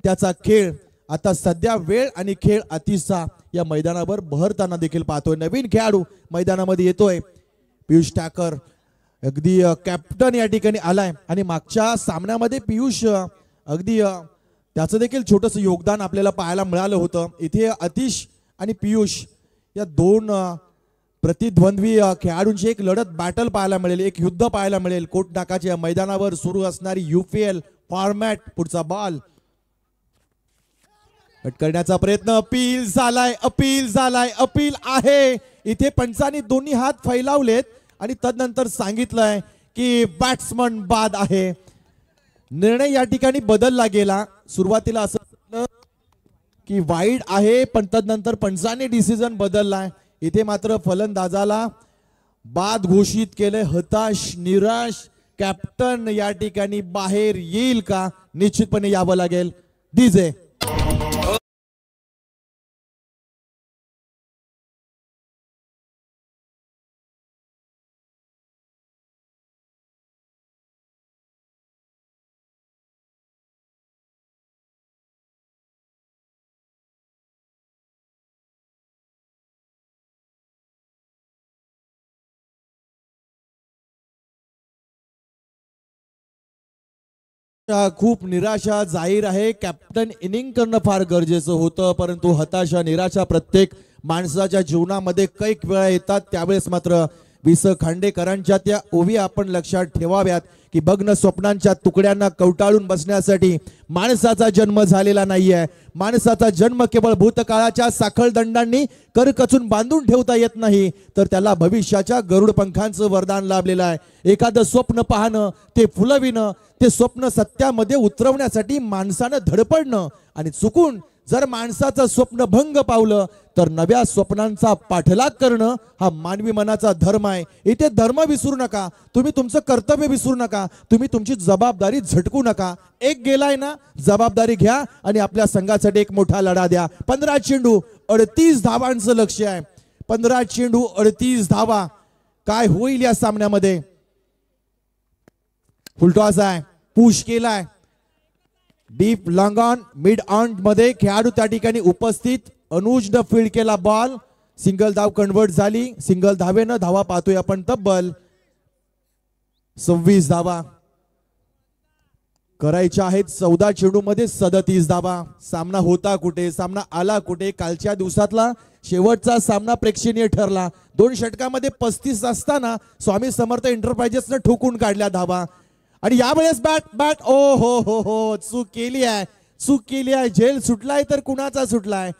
त्याचा खेळ. आता सध्या वेळ आणि खेळ अतिशा या मैदानावर बहरताना देखील पाहतोय. नवीन खेळाडू मैदानामध्ये येतोय. पियुष ठाकर अगदी कॅप्टन या ठिकाणी आलाय आणि मागच्या सामन्यामध्ये पियुष अगदी त्याचं देखील छोटंसं योगदान आपल्याला पाहायला मिळालं होतं. इथे अतिश आणि पियुष या 2 प्रतिद्वंद्वी खेळाडूंची एक लढत बॅटल पाहायला मिळेल. एक युद्ध पाहायला मिळेल. कोटनाकाच्या या मैदानावर सुरू असणारी UPL फॉर्मॅट. पुढचा बॉल कट करण्याचा प्रयत्न, अपील झालाय, अपील आहे. इथे पंचांनी दोन्ही हात फैलावलेत आणि तदनंतर सांगितलंय की बॅट्समन बाद आहे. निर्णय या ठिकाणी बदलला गेला. सुरुवातीला असं की वाईड आहे, पण तदनंतर पंचांनी डिसिजन बदललाय. इथे मात्र फलंदाजाला बाद घोषित केले. हताश, निराश कॅप्टन या ठिकाणी बाहेर येईल का? निश्चितपणे यावं लागेल. डीजे खूप निराशा जाहीर आहे. कॅप्टन इनिंग करणं फार गरजेचं होतं, परंतु हताशा, निराशा प्रत्येक माणसाच्या जीवनामध्ये कैक वेळा येतात. त्यावेळेस मात्र विस खांडेकरांच्या त्या ओवी आपण लक्षात ठेवाव्यात की भग्न स्वप्नांच्या तुकड्यांना कवटाळून बसण्यासाठी माणसाचा जन्म झालेला नाहीये. माणसाचा जन्म केवळ भूतकाळाच्या साखळदंडांनी करकचून बांधून ठेवता येत नाही, तर त्याला भविष्याच्या गरुड पंखांचं वरदान लाभलेलं आहे. एखादं स्वप्न पाहणं, ते फुलविणं, ते स्वप्न सत्यामध्ये उतरवण्यासाठी माणसानं धडपडणं आणि चुकून जर माणसाचं स्वप्न भंग पावलं तर नव्या स्वप्नांचा पाठलाग करणं हा मानवी मनाचा धर्म आहे. इथे धर्म विसरू नका, तुम्ही तुमचं कर्तव्य विसरू नका, तुम्ही तुमची जबाबदारी झटकू नका. एक गेलाय ना, जबाबदारी घ्या आणि आपल्या संघासाठी एक मोठा लढा द्या. 15 चेंडू 38 धावांचं लक्ष आहे. 15 चेंडू 38 धावा. काय होईल या सामन्यामध्ये? फुलटॉस आहे, पुश केलाय, deep long on, mid on मध्ये खेळाडू त्या ठिकाणी उपस्थित. अनुजनं फील्ड केला बॉल, सिंगल धाव कन्वर्ट झाली. सिंगल धावेनं धावा पाहतोय आपण तब्बल 26 धावा करायच्या आहेत. 14 चेंडू मध्ये 37 धावा. सामना होता कुठे, सामना आला कुठे? कालच्या दिवसातला शेवटचा सामना प्रेक्षणीय ठरला. 2 षटकामध्ये 35 असताना स्वामी समर्थ एंटरप्राइजेसनं ठोकून काढल्या धावा. आणि यावेळेस बॅट ओ हो चूक केली आहे. झेल सुटलाय तर कुणाचा सुटलाय?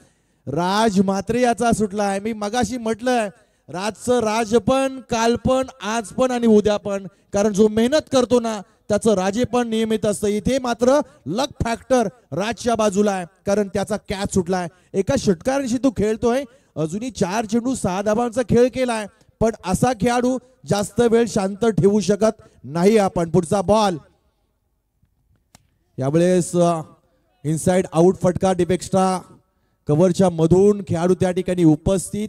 राज मात्रे याचा सुटलाय. मी मगाशी म्हटलं राजचं राज पण, काल पण, आज पण आणि उद्या पण. कारण जो मेहनत करतो ना त्याचं राजे पण नियमित असतं. इथे मात्र लक फॅक्टर राजच्या बाजूला आहे, कारण त्याचा कॅच सुटलाय. एका षटकारांशी तू खेळतोय, अजूनही 4 चेंडू 6 धावांचा खेळ केलाय, पण असा खेळाडू जास्त वेळ शांत ठेवू शकत नाही आपण. पुढचा बॉल, यावेळेस इनसाइड आउट फटका, डीप एक्स्ट्रा कव्हरच्या मधून खेळाडू त्या ठिकाणी उपस्थित.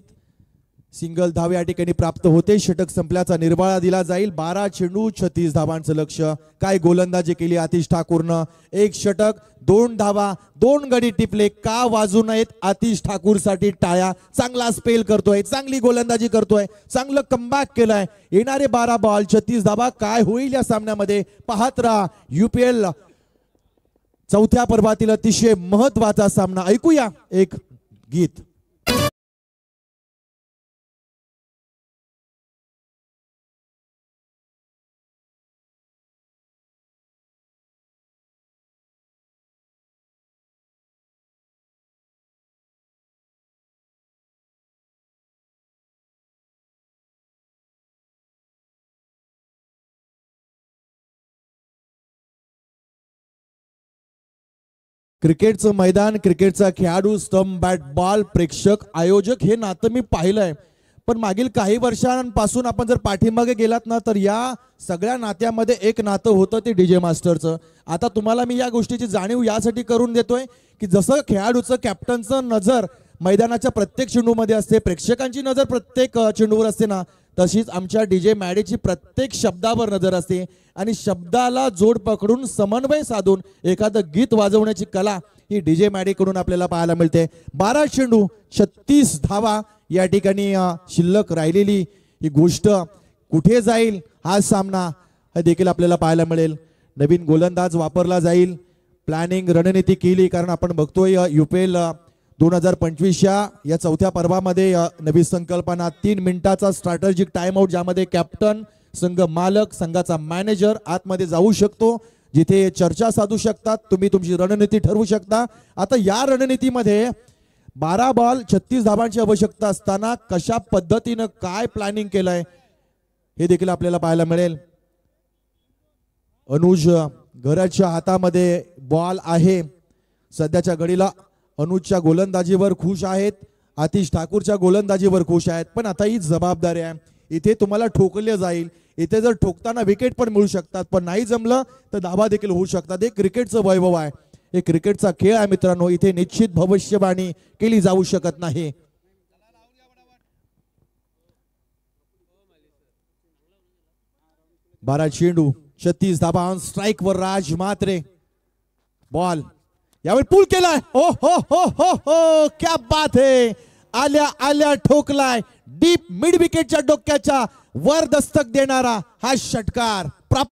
सिंगल धाव या ठिकाणी प्राप्त होते. षटक संपल्याचा निर्वाळा दिला जाईल. 12 चेंडू 36 धावांचं लक्ष. काय गोलंदाजी केली आतिश ठाकूरनं. 1 षटक 2 धावा, 2 गडी टिपले. का वाजू नयेत आतिश ठाकूर साठी टाळ्या. चांगला स्पेल करतोय, चांगली गोलंदाजी करतोय, चांगलं कमबॅक केलंय. येणारे 12 बॉल 36 धावा. काय होईल या सामन्यामध्ये पाहत राहा. UPL चौथ्या पर्वातील अतिशय महत्वाचा सामना. ऐकूया एक गीत. क्रिकेटचं मैदान, क्रिकेटचा खेळाडू, स्टंप, बॅट, बॉल, प्रेक्षक, आयोजक हे नातं मी पाहिलंय. पण मागील काही वर्षांपासून आपण जर पाठीमागे गेलात ना तर या सगळ्या नात्यामध्ये एक नातं होतं, ते डीजे मास्टरचं. आता तुम्हाला मी या गोष्टीची जाणीव यासाठी करून देतोय की जसं खेळाडूचं, कॅप्टनचं नजर मैदानाच्या प्रत्येक चेंडूमध्ये असते, प्रेक्षकांची नजर प्रत्येक चेंडूवर असते ना, तशीच आमच्या डीजे मॅडीची प्रत्येक शब्दावर नजर असते. आणि शब्दाला जोड पकडून समन्वय साधून एखादं गीत वाजवण्याची कला ही डीजे मॅडीकडून आपल्याला पाहायला मिळते. 12 चेंडू 36 धावा या ठिकाणी शिल्लक राहिलेली ही गोष्ट कुठे जाईल हा सामना हा देखील आपल्याला पाहायला मिळेल. नवीन गोलंदाज वापरला जाईल, प्लॅनिंग रणनीती केली, कारण आपण बघतोय UPL 2025 या चौथ्या पर्वामध्ये नवी संकल्पना 3 मिनिटाचा स्ट्रॅटेजिक टाइम आउट, ज्यामध्ये कॅप्टन, संघ मालक, संघाचा मॅनेजर आतमध्ये जाऊ शकतो. जिथे चर्चा साधू शकतात, तुम्ही तुमची रणनीती ठरवू शकता. आता या रणनीतीमध्ये 12 बॉल 36 धावांची आवश्यकता असताना कशा पद्धतीनं काय प्लॅनिंग केलंय हे देखील आपल्याला पाहायला मिळेल. अनुज घराच्या हातामध्ये बॉल आहे. सध्याच्या घडीला अनुजच्या गोलंदाजीवर खुश आहेत, आतिश ठाकूरच्या गोलंदाजीवर खुश आहेत. पण आता ही जबाबदारी आहे, इथे तुम्हाला ठोकले जाईल. इथे जर ठोकताना विकेट पण मिळू शकतात, पण नाही जमलं तर धावा देखील होऊ शकतात. हे क्रिकेटचं वैभव आहे, हे क्रिकेटचा खेळ आहे मित्रांनो. इथे निश्चित भविष्यवाणी केली जाऊ शकत नाही. बारा चेंडू 36 धावा ऑन स्ट्राइक वर राज मात्रे. बॉल यावेळी पूल केलाय. हो हो हो हो हो, क्या बात है. आल्या आल्या ठोकलाय. डीप मिड विकेटच्या डोक्याच्या वर दस्तक देणारा हा षटकार प्राप्त.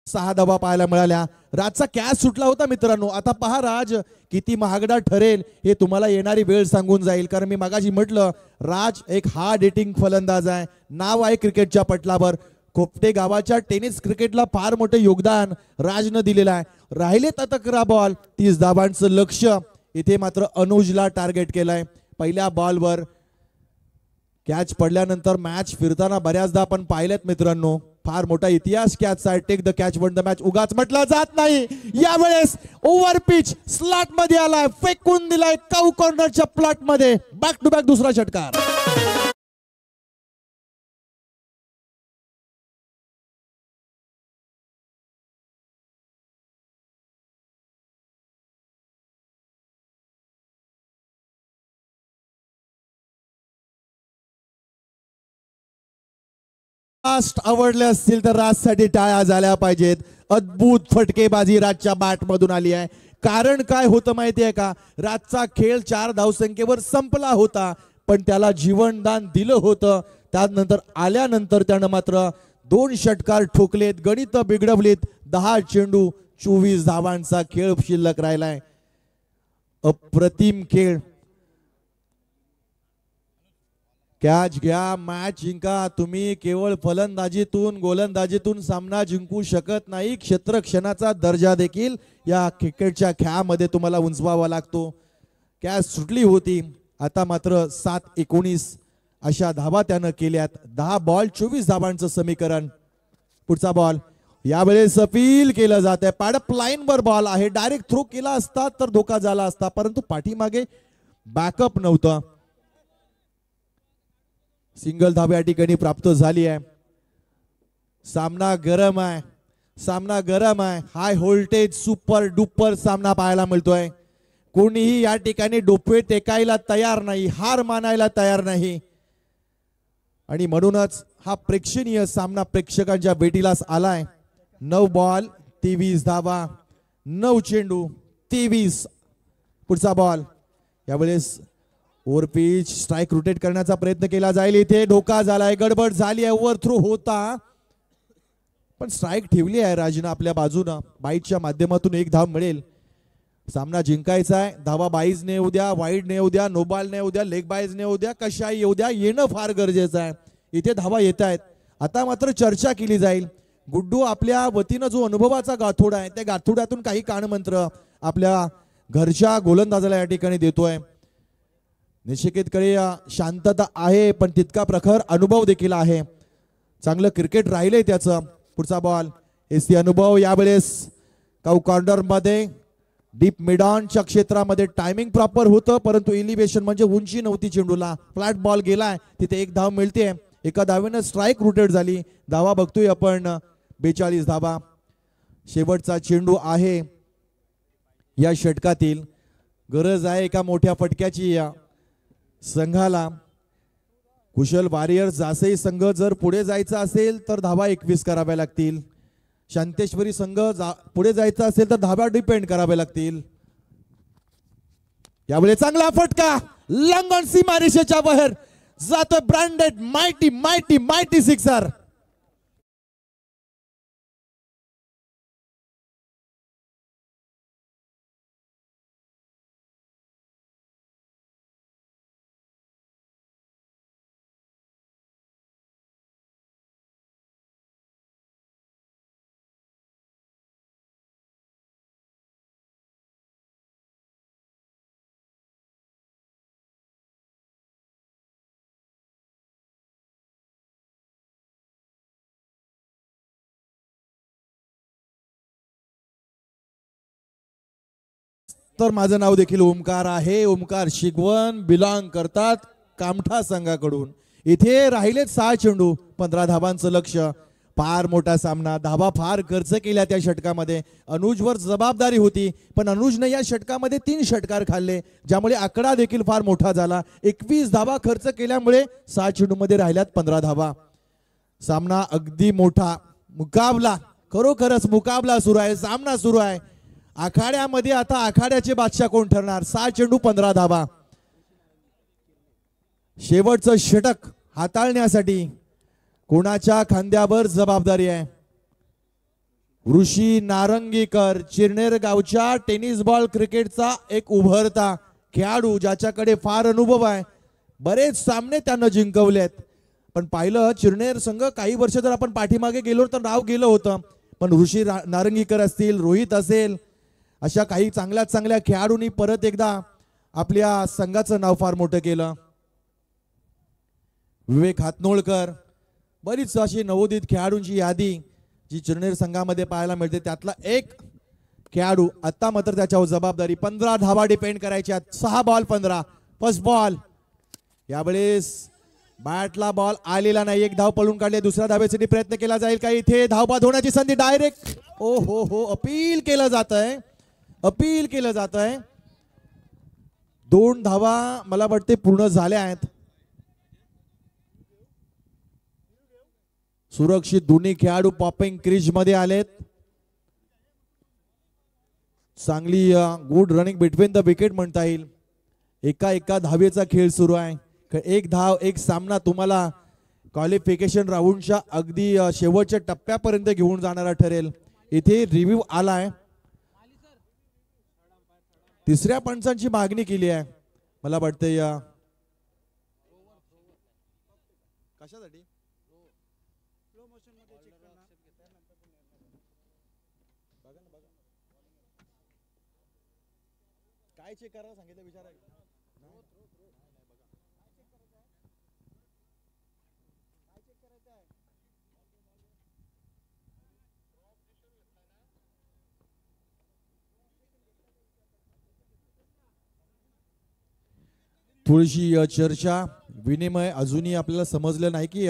सहा धावा पाहायला मिळाल्या. राजचा कॅच सुटला होता मित्रांनो. आता पहा राज किती महागडा ठरेल हे तुम्हाला येणारी वेळ सांगून जाईल. कारण मी मागाशी म्हटलं राज एक हार्ड हिटिंग फलंदाज आहे, नाव आहे क्रिकेटच्या पटलावर. खोपटे गावाच्या टेनिस क्रिकेटला फार मोठे योगदान राजनं दिलेलं आहे. राहिलेत आता 11 बॉल 30 धावांचं लक्ष. इथे मात्र अनुजला टार्गेट केलंय. पहिल्या बॉलवर कॅच पडल्यानंतर मॅच फिरताना बऱ्याचदा आपण पाहिलेत मित्रांनो. फार मोठा इतिहास कॅचचा आहे. Take the catch won the match उगाच म्हटलं जात नाही. यावेळेस ओव्हर पिच स्लॉट मध्ये आलाय, फेकून दिलाय काऊ कॉर्नरच्या प्लॉट मध्ये. बॅक टू बॅक दुसरा षटकार. आवडले असतील तर राजसाठी टाळ्या झाल्या पाहिजेत. अद्भुत फटकेबाजी राजच्या बॅट मधून आली आहे. कारण काय होतं माहितीये का, राजचा खेळ 4 धावसंख्येवर संपला होता, पण त्याला जीवनदान दिलं होतं. त्यानंतर आल्यानंतर त्यानं मात्र 2 षटकार ठोकलेत, गणित बिघडवलीत. 10 चेंडू 24 धावांचा खेळ शिल्लक राहिलाय. अप्रतिम खेळ. कॅच घ्या, मॅच जिंका. तुम्ही केवळ फलंदाजीतून गोलंदाजीतून सामना जिंकू शकत नाही. क्षेत्रक्षणाचा दर्जा देखील या क्रिकेटच्या खेळामध्ये तुम्हाला उंचवावा लागतो. कॅच सुटली होती. आता मात्र 7-19 अशा धावा त्यानं केल्यात. 10 बॉल 24 धावांचं समीकरण. पुढचा बॉल यावेळेस अपील केलं जात आहे. पाडप लाईन वर बॉल आहे. डायरेक्ट थ्रो केला असता तर धोका झाला असता, परंतु पाठीमागे बॅकअप नव्हतं. सिंगल धाव या ठिकाणी प्राप्त झाली आहे. सामना गरम आहे, सामना गरम आहे. हाय व्होल्टेज सुपर डुपर सामना पाहायला मिळतोय. कोणीही या ठिकाणी डोपे टेकायला तयार नाही, हार मानायला तयार नाही. आणि म्हणूनच हा प्रेक्षणीय सामना प्रेक्षकांच्या भेटीलाच आलाय. 9 बॉल 23 धावा, 9 चेंडू 23. पुढचा बॉल यावेळेस ओव्हर पिच स्ट्राइक रोटेट करण्याचा प्रयत्न केला जाईल. इथे धोका झालाय, गडबड झाली आहे. ओव्हर थ्रो होता, पण स्ट्राइक ठेवली आहे राजनं आपल्या बाजूनं. बाईटच्या माध्यमातून 1 धाव मिळेल. सामना जिंकायचा आहे. धावा बाईजने येऊ द्या, वाईडने येऊ द्या, नो बॉलने येऊ द्या, लेग बाईजने येऊ द्या, कशाही येऊ द्या, येणं फार गरजेचं आहे. इथे धावा येत आहेत. आता मात्र चर्चा केली जाईल. गुड्डू आपल्या वतीनं जो अनुभवाचा गाठोडा आहे त्या गाठोड्यातून काही कानमंत्र आपल्या घरच्या गोलंदाजाला या ठिकाणी देतोय. निश्चितकडे शांतता आहे, पण तितका प्रखर अनुभव देखील आहे. चांगलं क्रिकेट राहिलंय त्याचं. पुढचा बॉल एसी अनुभव यावेळेस काऊ कॉर्नर मध्ये डीप मिडॉनच्या क्षेत्रामध्ये टायमिंग प्रॉपर होतं, परंतु एलिव्हेशन म्हणजे उंची नव्हती चेंडूला. फ्लॅट बॉल गेलाय, तिथे 1 धाव मिळते. एका धावेनं स्ट्राइक रोटेट झाली. धावा बघतोय आपण 42 धावा. शेवटचा चेंडू आहे या षटकातील. गरज आहे एका मोठ्या फटक्याची या संघाला. कुशल वॉरियर्स जासई संघ जर पुढे जायचं असेल तर धावा 21 कराव्या लागतील. शांतेश्वरी संघ पुढे जायचं असेल तर धावा डिपेंड कराव्या लागतील. यावेळी चांगला फटका लंगन सीमारेषेच्या बाहेर जातोय. Branded mighty mighty mighty sixer. तर माझं नाव देखील ओमकार आहे. ओमकार शिगवण बिलॉंग करतात कामठा संघाकडून. इथे राहिलेत 6 चेंडू 15 धावांचं लक्ष. फार मोठा सामना. धावा फार खर्च केल्या त्या षटकामध्ये. अनुजवर जबाबदारी होती पण अनुजने या षटकामध्ये 3 षटकार खाल्ले ज्यामुळे आकडा देखील फार मोठा झाला. 21 धावा खर्च केल्यामुळे 6 चेंडू मध्ये राहिल्यात 15 धावा. सामना अगदी मोठा मुकाबला, खरोखरच मुकाबला सुरू आहे. सामना सुरू आहे. आखाड्यामध्ये आता आखाड्याचे बादशाह कोण ठरणार. 6 चेंडू 15 धावा. शेवटचं षटक हाताळण्यासाठी कोणाच्या खांद्यावर जबाबदारी आहे. ऋषी नारंगीकर चिरनेर गावच्या टेनिस बॉल क्रिकेटचा एक उभरता खेळाडू ज्याच्याकडे फार अनुभव आहे. बरेच सामने त्यानं जिंकवलेत. पण पाहिलं चिरनेर संघ काही वर्ष जर आपण पाठीमागे गेलो तर नाव गेलं होतं. पण ऋषी नारंगीकर असतील, रोहित असेल, अशा काही चांगल्या चांगल्या खेळाडूंनी परत एकदा आपल्या संघाचं नाव फार मोठं केलं. विवेक हातनोळकर, बरीच अशी नवोदित खेळाडूंची यादी जी चिरनेर संघामध्ये पाहायला मिळते. त्यातला एक खेळाडू आता मात्र त्याच्यावर जबाबदारी. 15 धावा डिपेंड करायच्या. 6 बॉल 15. First ball. यावेळेस बॅटला बॉल आलेला नाही. 1 धाव पळून काढले. दुसऱ्या धावेसाठी प्रयत्न केला जाईल का. इथे धावबाद होण्याची संधी. डायरेक्ट ओ हो अपील केलं जात आहे. अपील केलं जात आहे. 2 धावा मला वाटते पूर्ण झाल्या आहेत. सुरक्षित दोन्ही खेळाडू पॉपिंग क्रीज मध्ये आलेत. चांगली good running between the wicket म्हणता येईल. एका धावेचा खेळ सुरू आहे. 1 धाव 1 सामना तुम्हाला क्वालिफिकेशन राऊंडच्या अगदी शेवटच्या टप्प्यापर्यंत घेऊन जाणारा ठरेल. इथे रिव्ह्यू आलाय. 3ऱ्या पंचांची मागणी केली आहे. मला वाटतं या कशासाठी काय चेक करायला सांगितलं विचारा. थोडीशी चर्चा विनिमय अजूनही आपल्याला समजलं नाही की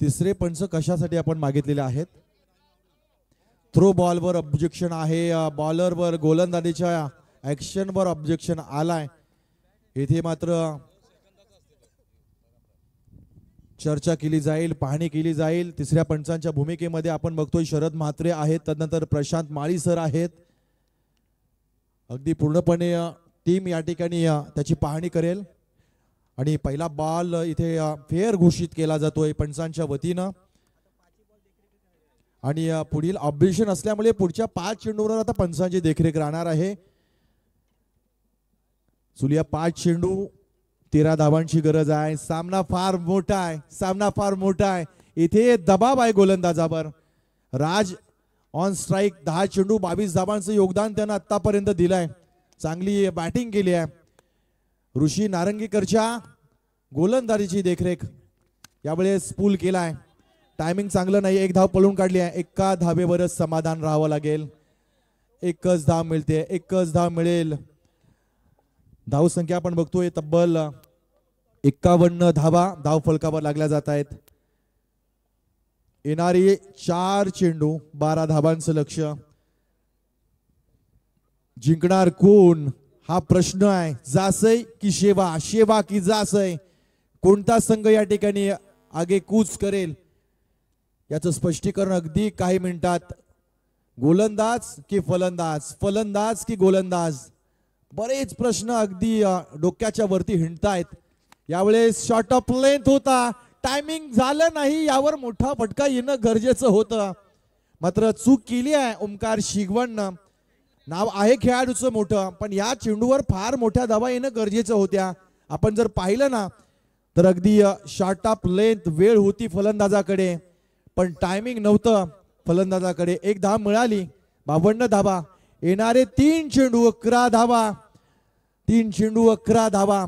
3रे पंच कशासाठी आपण मागितलेले आहेत. थ्रो बॉलवर ऑब्जेक्शन आहे. बॉलरवर गोलंदाजीच्या ऍक्शनवर ऑब्जेक्शन आलाय. इथे मात्र चर्चा केली जाईल, पाहणी केली जाईल. 3ऱ्या पंचांच्या भूमिकेमध्ये आपण बघतोय शरद म्हात्रे आहेत, त्यानंतर प्रशांत माळी सर आहेत. अगदी पूर्णपणे टीम या ठिकाणी त्याची पाहणी करेल. आणि पहिला बॉल इथे फेअर घोषित केला जातोय पंचांच्या वतीनं. आणि पुढील ऑब्जेक्शन असल्यामुळे पुढच्या 5 चेंडूवर आता पंचांची देखरेख राहणार आहे. सुलिया 5 चेंडू 13 धावांची गरज आहे. सामना फार मोठा आहे. सामना फार मोठा आहे. इथे दबाव आहे गोलंदाजावर. राज ऑन स्ट्राईक 10 चेंडू 22 धावांचं योगदान त्यानं आतापर्यंत दिलंय. चांगली बॅटिंग केली आहे. ऋषी नारंगीकरच्या गोलंदाजीची देखरेख यावेळेस पूल केलाय. टायमिंग चांगलं नाही. 1 धाव पळून काढली आहे. 1 धावेवरच समाधान राहावं लागेल. 1च धाव मिळते. 1च धाव मिळेल. धाव संख्या आपण बघतोय तब्बल 51 धावा धाव फलकावर लागल्या जात आहेत. येणारी 4 चेंडू 12 धावांचं लक्ष. जिंकणार कोण हा प्रश्न आहे. जासई की शेवा, शेवा की जासई, कोणता संघ या ठिकाणी आगेकूच करेल याचं स्पष्टीकरण अगदी काही मिनिटात. गोलंदाज की फलंदाज, फलंदाज की गोलंदाज, बरेच प्रश्न अगदी डोक्याच्या वरती हिंडतायत. यावेळेस शॉर्ट ऑफ लेंथ होता, टायमिंग झालं नाही, यावर मोठा फटका येणं गरजेचं होतं. मात्र चूक केली आहे ओमकार शिगवणनं. नाव आहे खेळाडूचं मोठं, पण या चेंडूवर फार मोठ्या धावा येणं गरजेचं होत्या. आपण जर पाहिलं ना तर अगदी शॉर्ट ऑफ लेंथ वेळ होती फलंदाजाकडे, पण टायमिंग नव्हतं फलंदाजाकडे. एक धाव मिळाली, 52 धावा. येणारे 3 चेंडू 11 धावा, 3 चेंडू 11 धावा.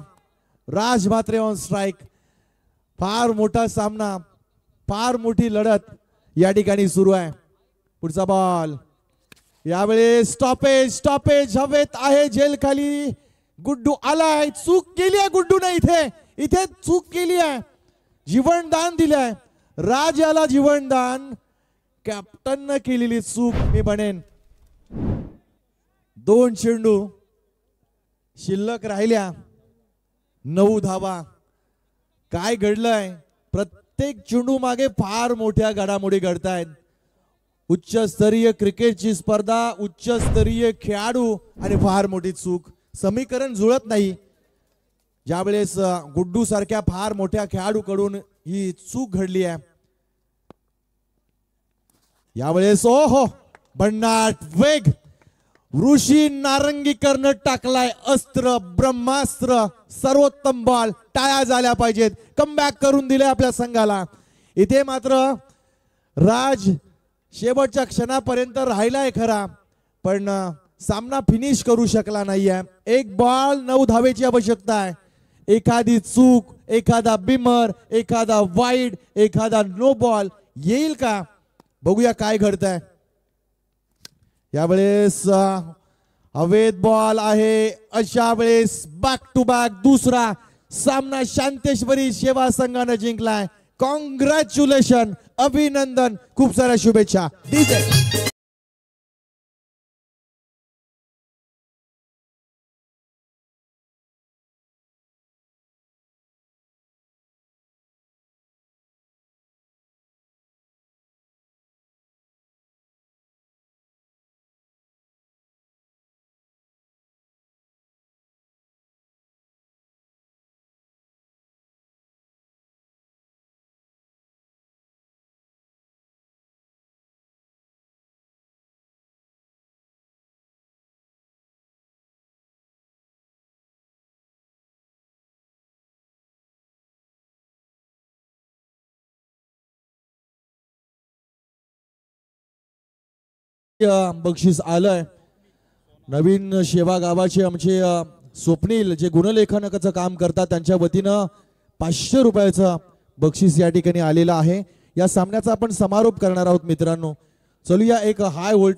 राज म्हात्रे ऑन स्ट्राईक. फार मोठा सामना, फार मोठी लढत या ठिकाणी सुरू आहे. पुढचा बॉल, यावेळेस स्टॉपेज, स्टॉपेज हवेत आहे, झेल खाली. गुड्डू आलाय, चूक केली आहे गुड्डूने. इथे चूक केली आहे, जीवनदान दिलंय. राज याला जीवनदान, कॅप्टन केलेली चूक मी म्हणेन. 2 चेंडू शिल्लक राहिल्या, 9 धावा. काय घडलंय, प्रत्येक चेंडू मागे फार मोठ्या घडामोडी घडतायत. उच्चस्तरीय क्रिकेटची स्पर्धा, उच्चस्तरीय खेळाडू आणि फार मोठी चूक, समीकरण जुळत नाही. ज्यावेळेस गुड्डू सारख्या फार मोठ्या खेळाडूकडून ही चूक घडली आहे. यावेळेस ओहो, भन्नाट वेग, ऋषी नारंगीकरनं टाकलाय अस्त्र, ब्रह्मास्त्र. सर्वोत्तम बॉल, टाळ्या झाल्या पाहिजेत. कमबॅक करून दिले आपल्या संघाला. इथे मात्र राज शेवटच्या क्षणापर्यंत राहिलाय खरा, पण सामना फिनिश करू शकला नाहीये. 1 बॉल 9 धावेची आवश्यकता आहे. एखादी चूक, एखादा बिमर, एखादा वाईड, एखादा नो बॉल येईल का, बघूया काय घडतंय. यावेळेस हवेत बॉल आहे, अशा वेळेस बॅक टू बॅक दुसरा सामना शांतेश्वरी सेवा संघाने जिंकलाय. कॉंग्रॅच्युलेशन, अभिनंदन, खूप साऱ्या शुभेच्छा. डीजे बक्षीस आलंय. नवीन शेवा गावाचे आमचे स्वप्नील जे गुणलेखनाचं काम करतात त्यांच्या वतीनं 500 रुपयाचं बक्षीस या ठिकाणी आलेलं आहे. या सामन्याचा आपण समारोप करणार आहोत मित्रांनो. चलूया एक हाय व्होल्टेज